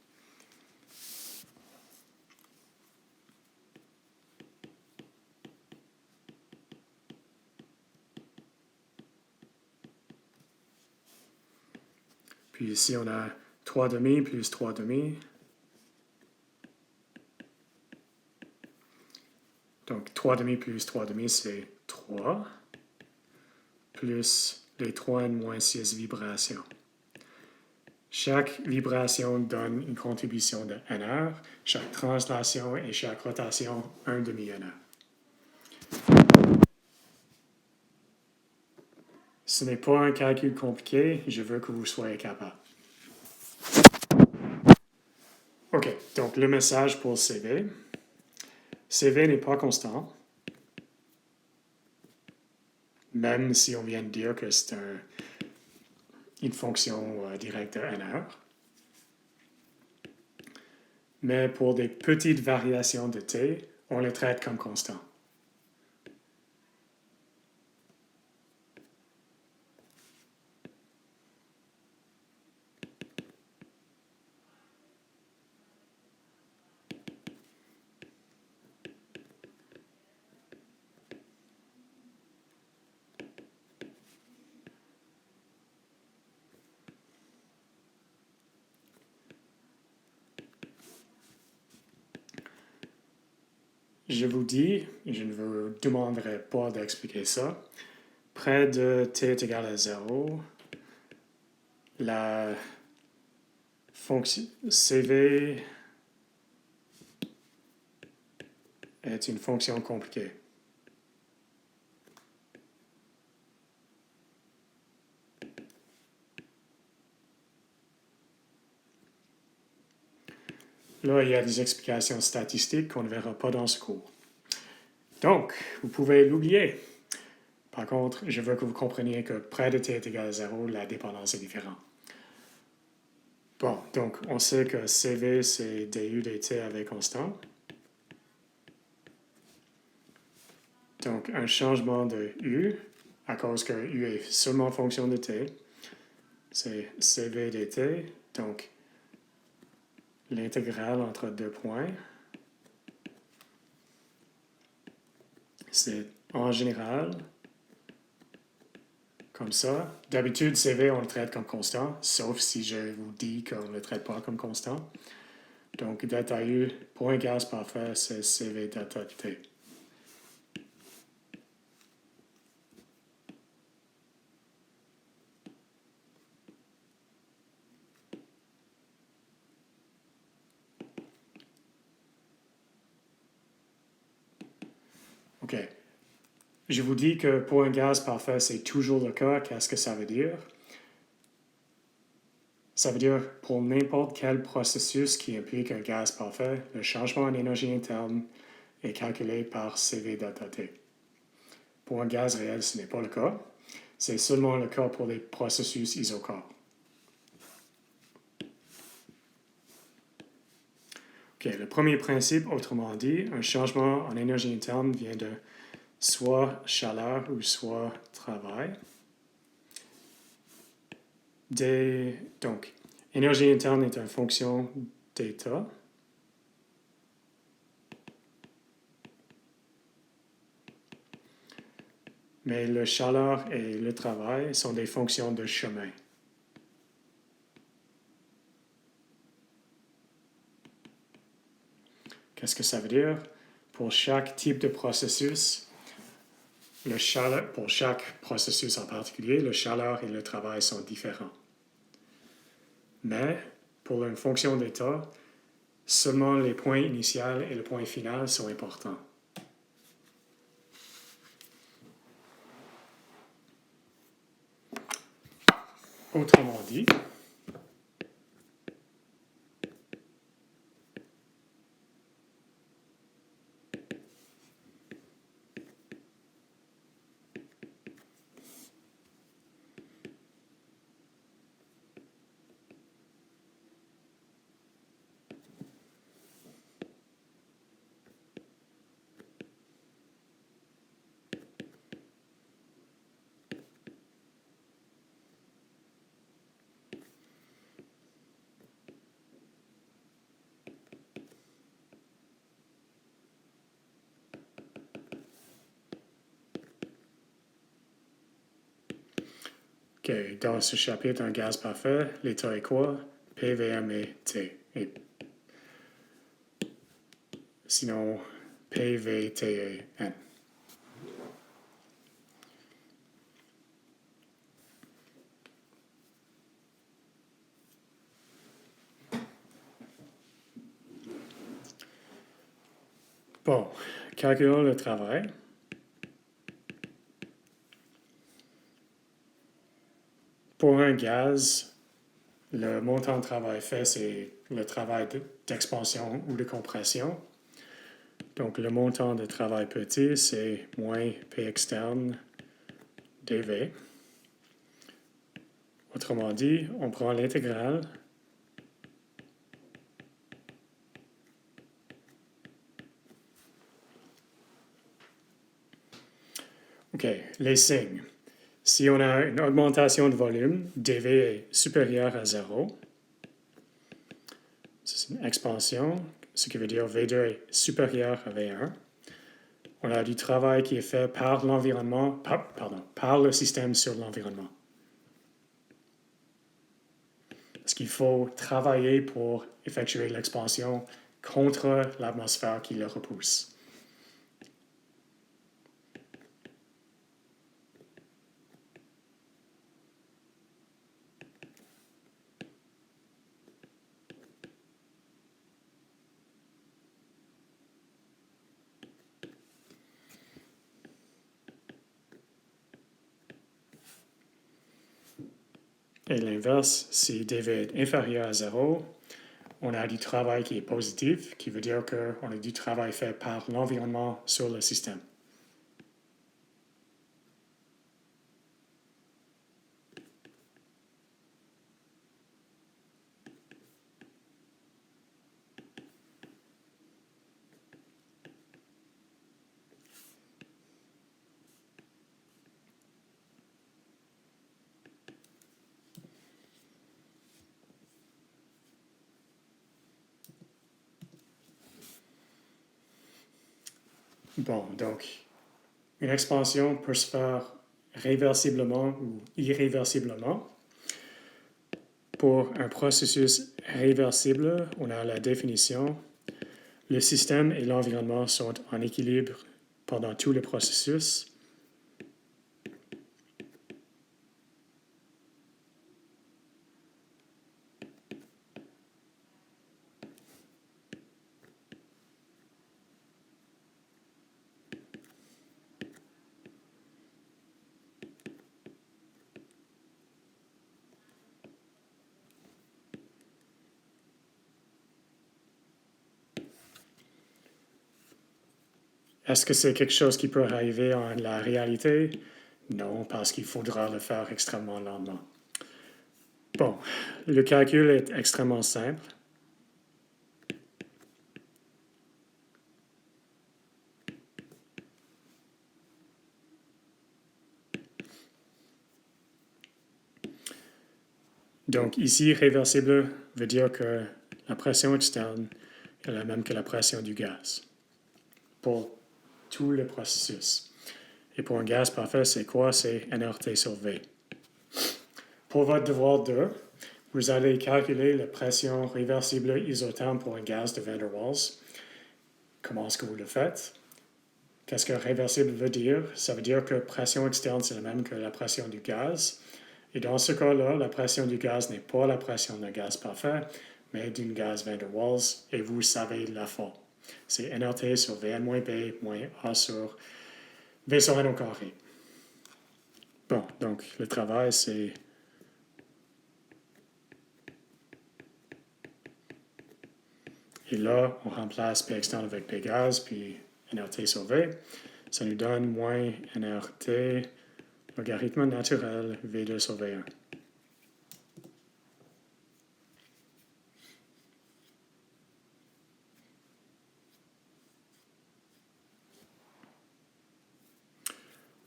Puis ici, on a 3 demi plus 3 demi. Donc 3 demi plus 3 demi, c'est 3, plus les 3n-6 vibrations. Chaque vibration donne une contribution de n heure, chaque translation et chaque rotation 1 demi n heure. Ce n'est pas un calcul compliqué, je veux que vous soyez capable. OK, donc le message pour CV. CV n'est pas constant, même si on vient de dire que c'est une fonction directe de n heure. Mais pour des petites variations de t, on les traite comme constants. Je vous dis, et je ne vous demanderai pas d'expliquer ça, près de t est égal à 0, la fonction CV est une fonction compliquée. Là, il y a des explications statistiques qu'on ne verra pas dans ce cours. Donc, vous pouvez l'oublier. Par contre, je veux que vous compreniez que près de t est égal à 0, la dépendance est différente. Bon, donc on sait que CV, c'est du dt avec constant. Donc, un changement de u, à cause que u est seulement fonction de t, c'est CV dt. Donc, l'intégrale entre 2 points, c'est en général comme ça. D'habitude, CV, on le traite comme constant, sauf si je vous dis qu'on ne le traite pas comme constant. Donc, delta U, point gaz parfait, c'est CV delta T. OK. Je vous dis que pour un gaz parfait, c'est toujours le cas. Qu'est-ce que ça veut dire? Ça veut dire pour n'importe quel processus qui implique un gaz parfait, le changement en énergie interne est calculé par CV delta T. Pour un gaz réel, ce n'est pas le cas. C'est seulement le cas pour les processus isochores. OK, le premier principe, autrement dit, un changement en énergie interne vient de soit chaleur ou soit travail. Donc, énergie interne est une fonction d'état. Mais la chaleur et le travail sont des fonctions de chemin. Qu'est-ce que ça veut dire? Pour chaque type de processus, pour chaque processus en particulier, la chaleur et le travail sont différents. Mais pour une fonction d'état, seulement les points initiaux et le point final sont importants. Autrement dit, dans ce chapitre, un gaz parfait, l'état est quoi? PVM et T. Et sinon, PVT et N. Bon, calculons le travail. Pour un gaz, le montant de travail fait, c'est le travail d'expansion ou de compression. Donc, le montant de travail petit, c'est moins P externe dV. Autrement dit, on prend l'intégrale OK, les signes. Si on a une augmentation de volume, dV est supérieur à 0. C'est une expansion, ce qui veut dire V2 est supérieur à V1. On a du travail qui est fait par l'environnement, par le système sur l'environnement. Parce qu'il faut travailler pour effectuer l'expansion contre l'atmosphère qui le repousse. Et l'inverse, si dV est inférieur à 0, on a du travail qui est positif, qui veut dire qu'on a du travail fait par l'environnement sur le système. Bon, donc, une expansion peut se faire réversiblement ou irréversiblement. Pour un processus réversible, on a la définition. Le système et l'environnement sont en équilibre pendant tout le processus. Est-ce que c'est quelque chose qui peut arriver en la réalité? Non, parce qu'il faudra le faire extrêmement lentement. Bon, le calcul est extrêmement simple. Donc ici, réversible veut dire que la pression externe est la même que la pression du gaz pour tout le processus. Et pour un gaz parfait, c'est quoi? C'est nRT sur V. Pour votre devoir 2, vous allez calculer la pression réversible isotherme pour un gaz de Van der Waals. Comment est-ce que vous le faites? Qu'est-ce que réversible veut dire? Ça veut dire que la pression externe, c'est la même que la pression du gaz. Et dans ce cas-là, la pression du gaz n'est pas la pression d'un gaz parfait, mais d'un gaz Van der Waals, et vous savez la forme. C'est nRT sur Vn-B moins A sur V sur N au carré. Bon, donc le travail, c'est et là, on remplace P externe avec P gaz, puis nRT sur V. Ça nous donne moins nRT, logarithme naturel, V2 sur V1.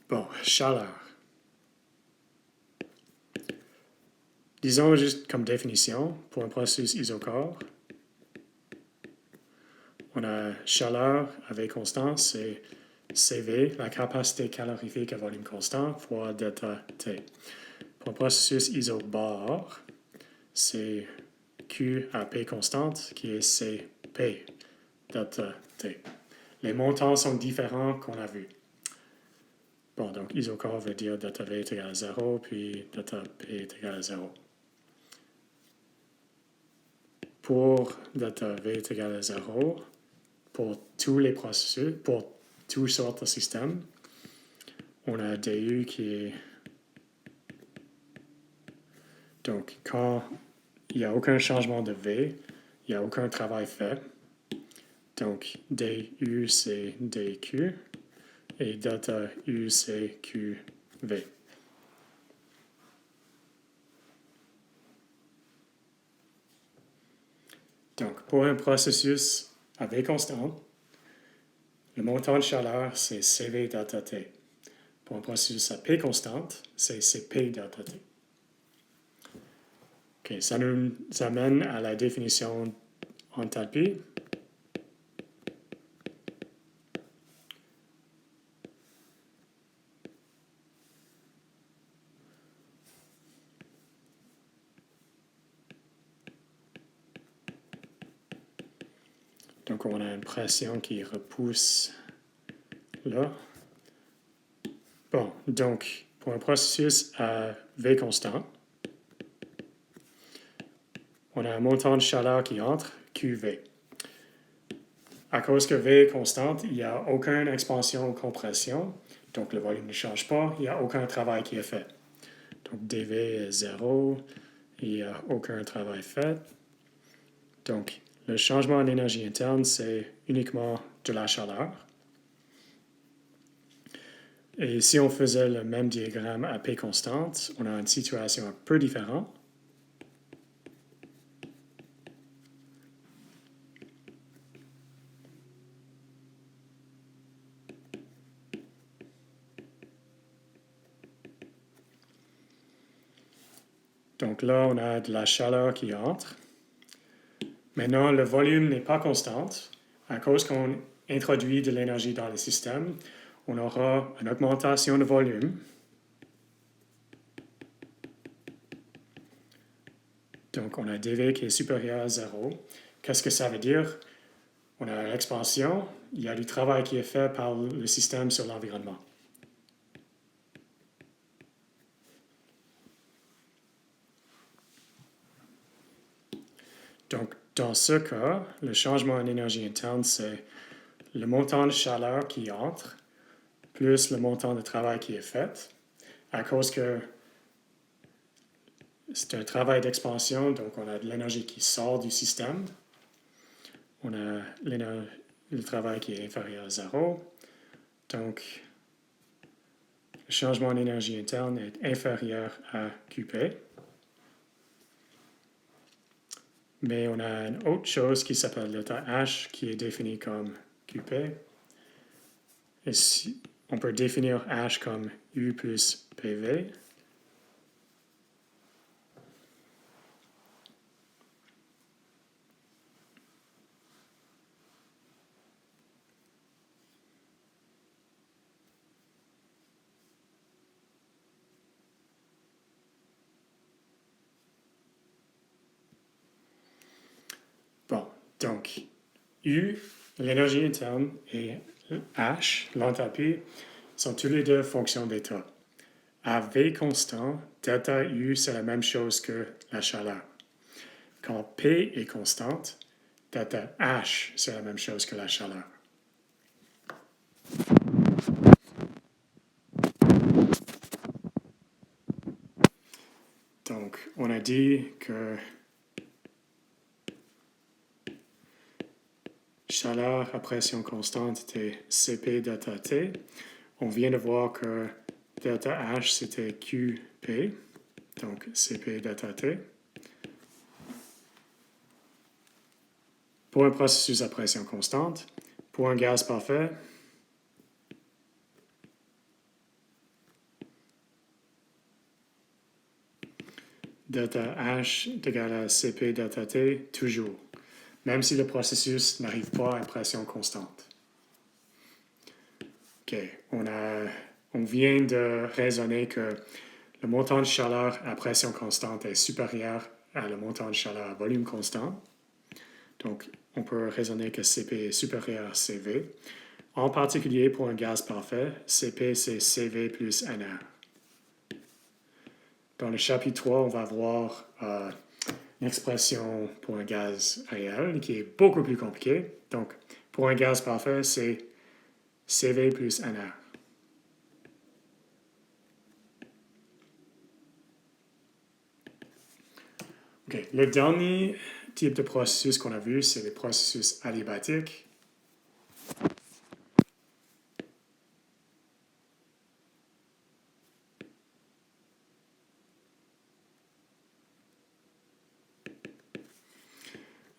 Bon, chaleur. Disons juste comme définition, pour un processus isochore, on a chaleur avec constance, c'est CV, la capacité calorifique à volume constant, fois delta T. Pour un processus isobare, c'est Q à P constante, qui est CP, delta T. Les montants sont différents qu'on a vu. Bon, donc isochore veut dire delta V est égal à 0, puis delta P est égal à 0. Pour delta V est égal à 0, pour tous les processus, pour toutes sortes de systèmes, on a du qui est... Donc, quand il n'y a aucun changement de V, il n'y a aucun travail fait. Donc, du, c'est dq, et delta U, c'est qv. Donc, pour un processus à V constante, le montant de chaleur, c'est CV delta T. Pour un processus à P constante, c'est CP delta T. OK, ça nous amène à la définition enthalpie. Donc, on a une pression qui repousse là. Bon, donc, pour un processus à V constant, on a un montant de chaleur qui entre, QV. À cause que V est constante, il n'y a aucune expansion ou compression, donc le volume ne change pas, il n'y a aucun travail qui est fait. Donc dV est 0, il n'y a aucun travail fait. Donc le changement en énergie interne, c'est uniquement de la chaleur. Et si on faisait le même diagramme à P constante, on a une situation un peu différente. Donc là, on a de la chaleur qui entre. Maintenant, le volume n'est pas constant. À cause qu'on introduit de l'énergie dans le système, on aura une augmentation de volume. Donc, on a dV qui est supérieur à 0. Qu'est-ce que ça veut dire? On a l'expansion, il y a du travail qui est fait par le système sur l'environnement. Donc, dans ce cas, le changement en énergie interne, c'est le montant de chaleur qui entre, plus le montant de travail qui est fait, à cause que c'est un travail d'expansion, donc on a de l'énergie qui sort du système, on a le travail qui est inférieur à 0, Donc, le changement d'énergie interne est inférieur à QP. Mais on a une autre chose qui s'appelle l'état H qui est défini comme QP. Et si, on peut définir H comme U plus PV. Bon, donc U, l'énergie interne, et H, l'enthalpie, sont tous les deux fonctions d'état. À V constant, delta U, c'est la même chose que la chaleur. Quand P est constante, delta H, c'est la même chose que la chaleur. Donc, on a dit que chaleur à pression constante était Cp delta T. On vient de voir que delta H, c'était Qp, donc Cp delta T. Pour un processus à pression constante, pour un gaz parfait, delta H est égal à Cp delta T toujours, même si le processus n'arrive pas à pression constante. OK, on vient de raisonner que le montant de chaleur à pression constante est supérieur à le montant de chaleur à volume constant. Donc, on peut raisonner que Cp est supérieur à Cv. En particulier, pour un gaz parfait, Cp, c'est Cv plus Nr. Dans le chapitre 3, on va voir une expression pour un gaz réel qui est beaucoup plus compliquée. Donc, pour un gaz parfait, c'est Cv plus Nr. OK. Le dernier type de processus qu'on a vu, c'est les processus adiabatiques.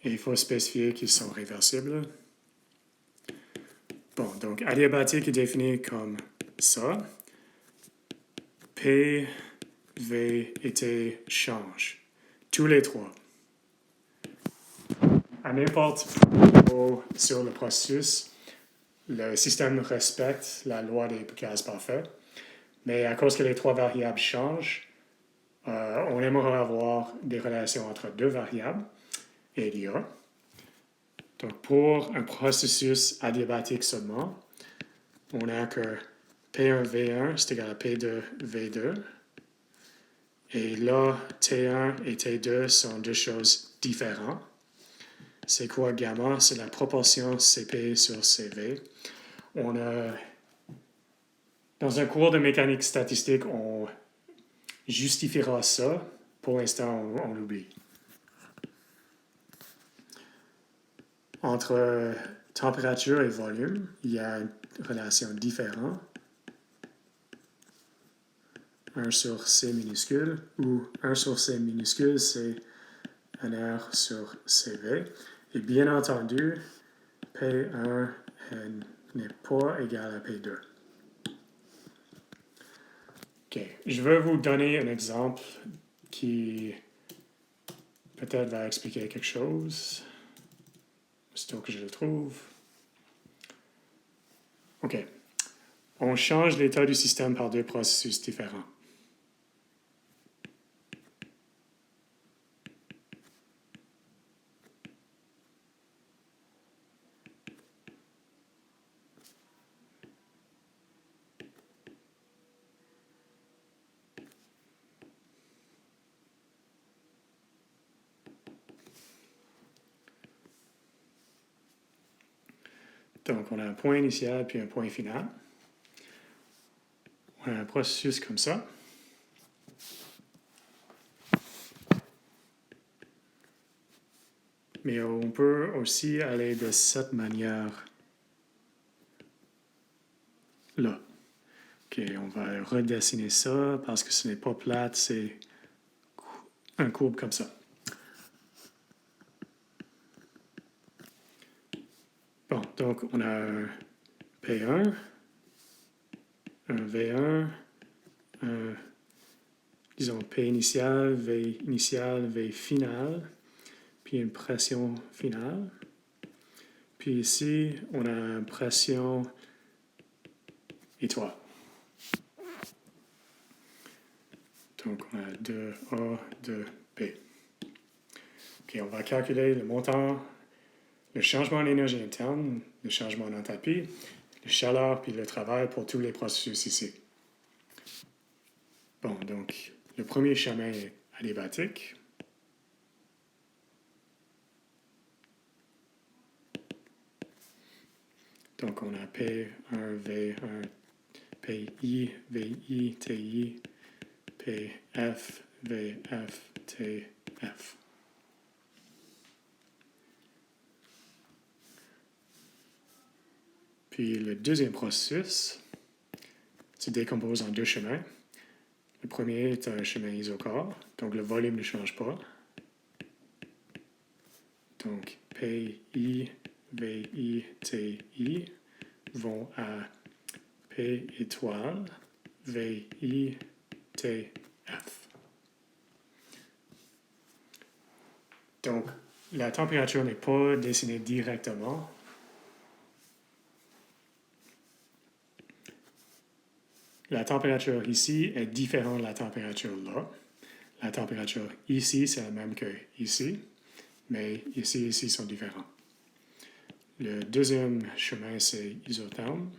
Et il faut spécifier qu'ils sont réversibles. Bon, donc adiabatique est défini comme ça. P, V et T changent. Tous les trois. À n'importe où sur le processus, le système respecte la loi des gaz parfaits. Mais à cause que les trois variables changent, on aimerait avoir des relations entre deux variables, et il y a. Donc, pour un processus adiabatique seulement, on a que P1V1 c'est égal à P2V2. Et là, T1 et T2 sont deux choses différentes. C'est quoi gamma? C'est la proportion Cp sur Cv. Dans un cours de mécanique statistique, on justifiera ça. Pour l'instant, on l'oublie. Entre température et volume, il y a une relation différente. 1 sur C minuscule, où 1 sur C minuscule, c'est Nr sur Cv. Et bien entendu, P1 n'est pas égal à P2. OK. Je vais vous donner un exemple qui peut-être va expliquer quelque chose. Aussitôt que je le trouve. OK. On change l'état du système par deux processus différents. Donc, on a un point initial puis un point final. On a un processus comme ça. Mais on peut aussi aller de cette manière. là. OK, on va redessiner ça parce que ce n'est pas plate, c'est un courbe comme ça. Bon, donc on a un P1, un V1, un, disons, P initial, V final, puis une pression finale. Puis ici, on a une pression étoile. Donc, on a 2A, 2P. OK, on va calculer le montant, le changement d'énergie interne, le changement d'enthalpie, la chaleur puis le travail pour tous les processus ici. Bon, donc, le premier chemin est adiabatique. Donc, on a P1, V1, PI, VI, TI, PF, VF, TF. Puis le deuxième processus se décompose en deux chemins. Le premier est un chemin isochore, donc le volume ne change pas. Donc PI, VI, TI vont à P étoile, VI, TF. Donc la température n'est pas dessinée directement. La température ici est différente de la température là. La température ici, c'est la même que ici, mais ici et ici sont différents. Le deuxième chemin, c'est isotherme.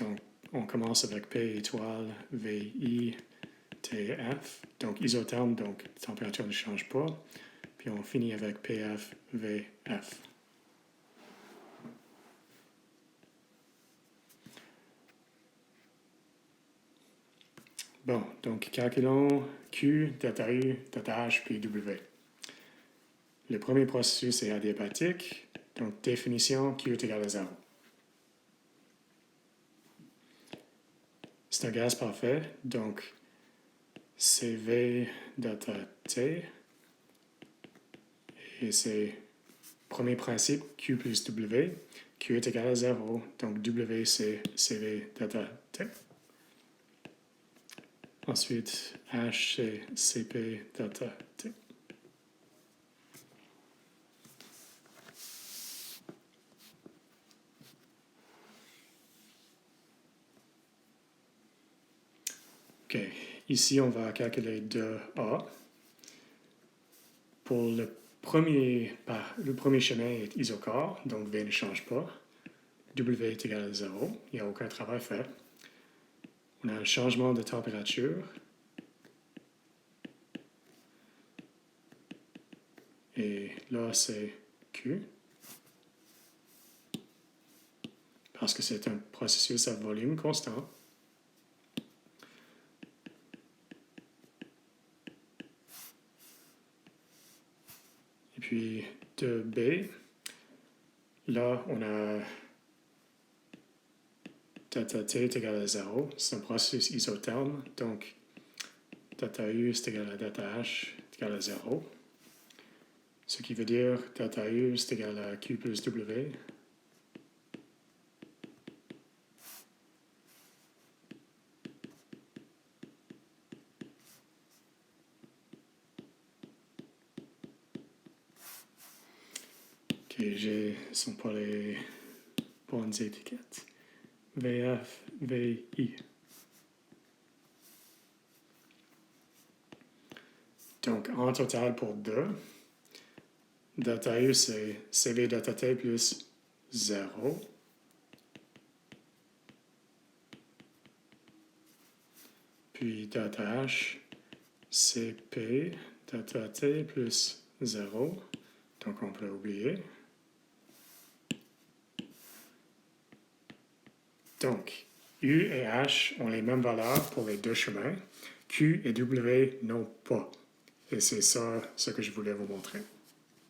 Donc, on commence avec P étoile, VI, TF. Donc, isotherme, donc la température ne change pas. Puis on finit avec PF, VF. Bon, donc calculons Q, θ U, θ H, puis W. Le premier processus est adiabatique, donc définition Q est égal à 0. C'est un gaz parfait, donc CV delta T, et c'est premier principe Q plus W. Q est égal à 0, donc W c'est CV delta T. Ensuite, H c'est CP delta T. OK, ici on va calculer 2A. Pour le premier chemin est isochore, donc V ne change pas. W est égal à 0, il n'y a aucun travail fait. On a un changement de température. Et là, c'est Q. Parce que c'est un processus à volume constant. Et puis, de B, là, on a θT est égal à 0. C'est un processus isotherme, donc θU est égal à θH est égal à 0. Ce qui veut dire θU est égal à Q plus W. Ok, ce ne sont pas les bonnes étiquettes. VF, VI. Donc, en total pour 2, θU c'est CV θT plus 0. Puis θH, CP θT plus 0. Donc, on peut oublier. Donc, U et H ont les mêmes valeurs pour les deux chemins. Q et W n'ont pas. Et c'est ça ce que je voulais vous montrer.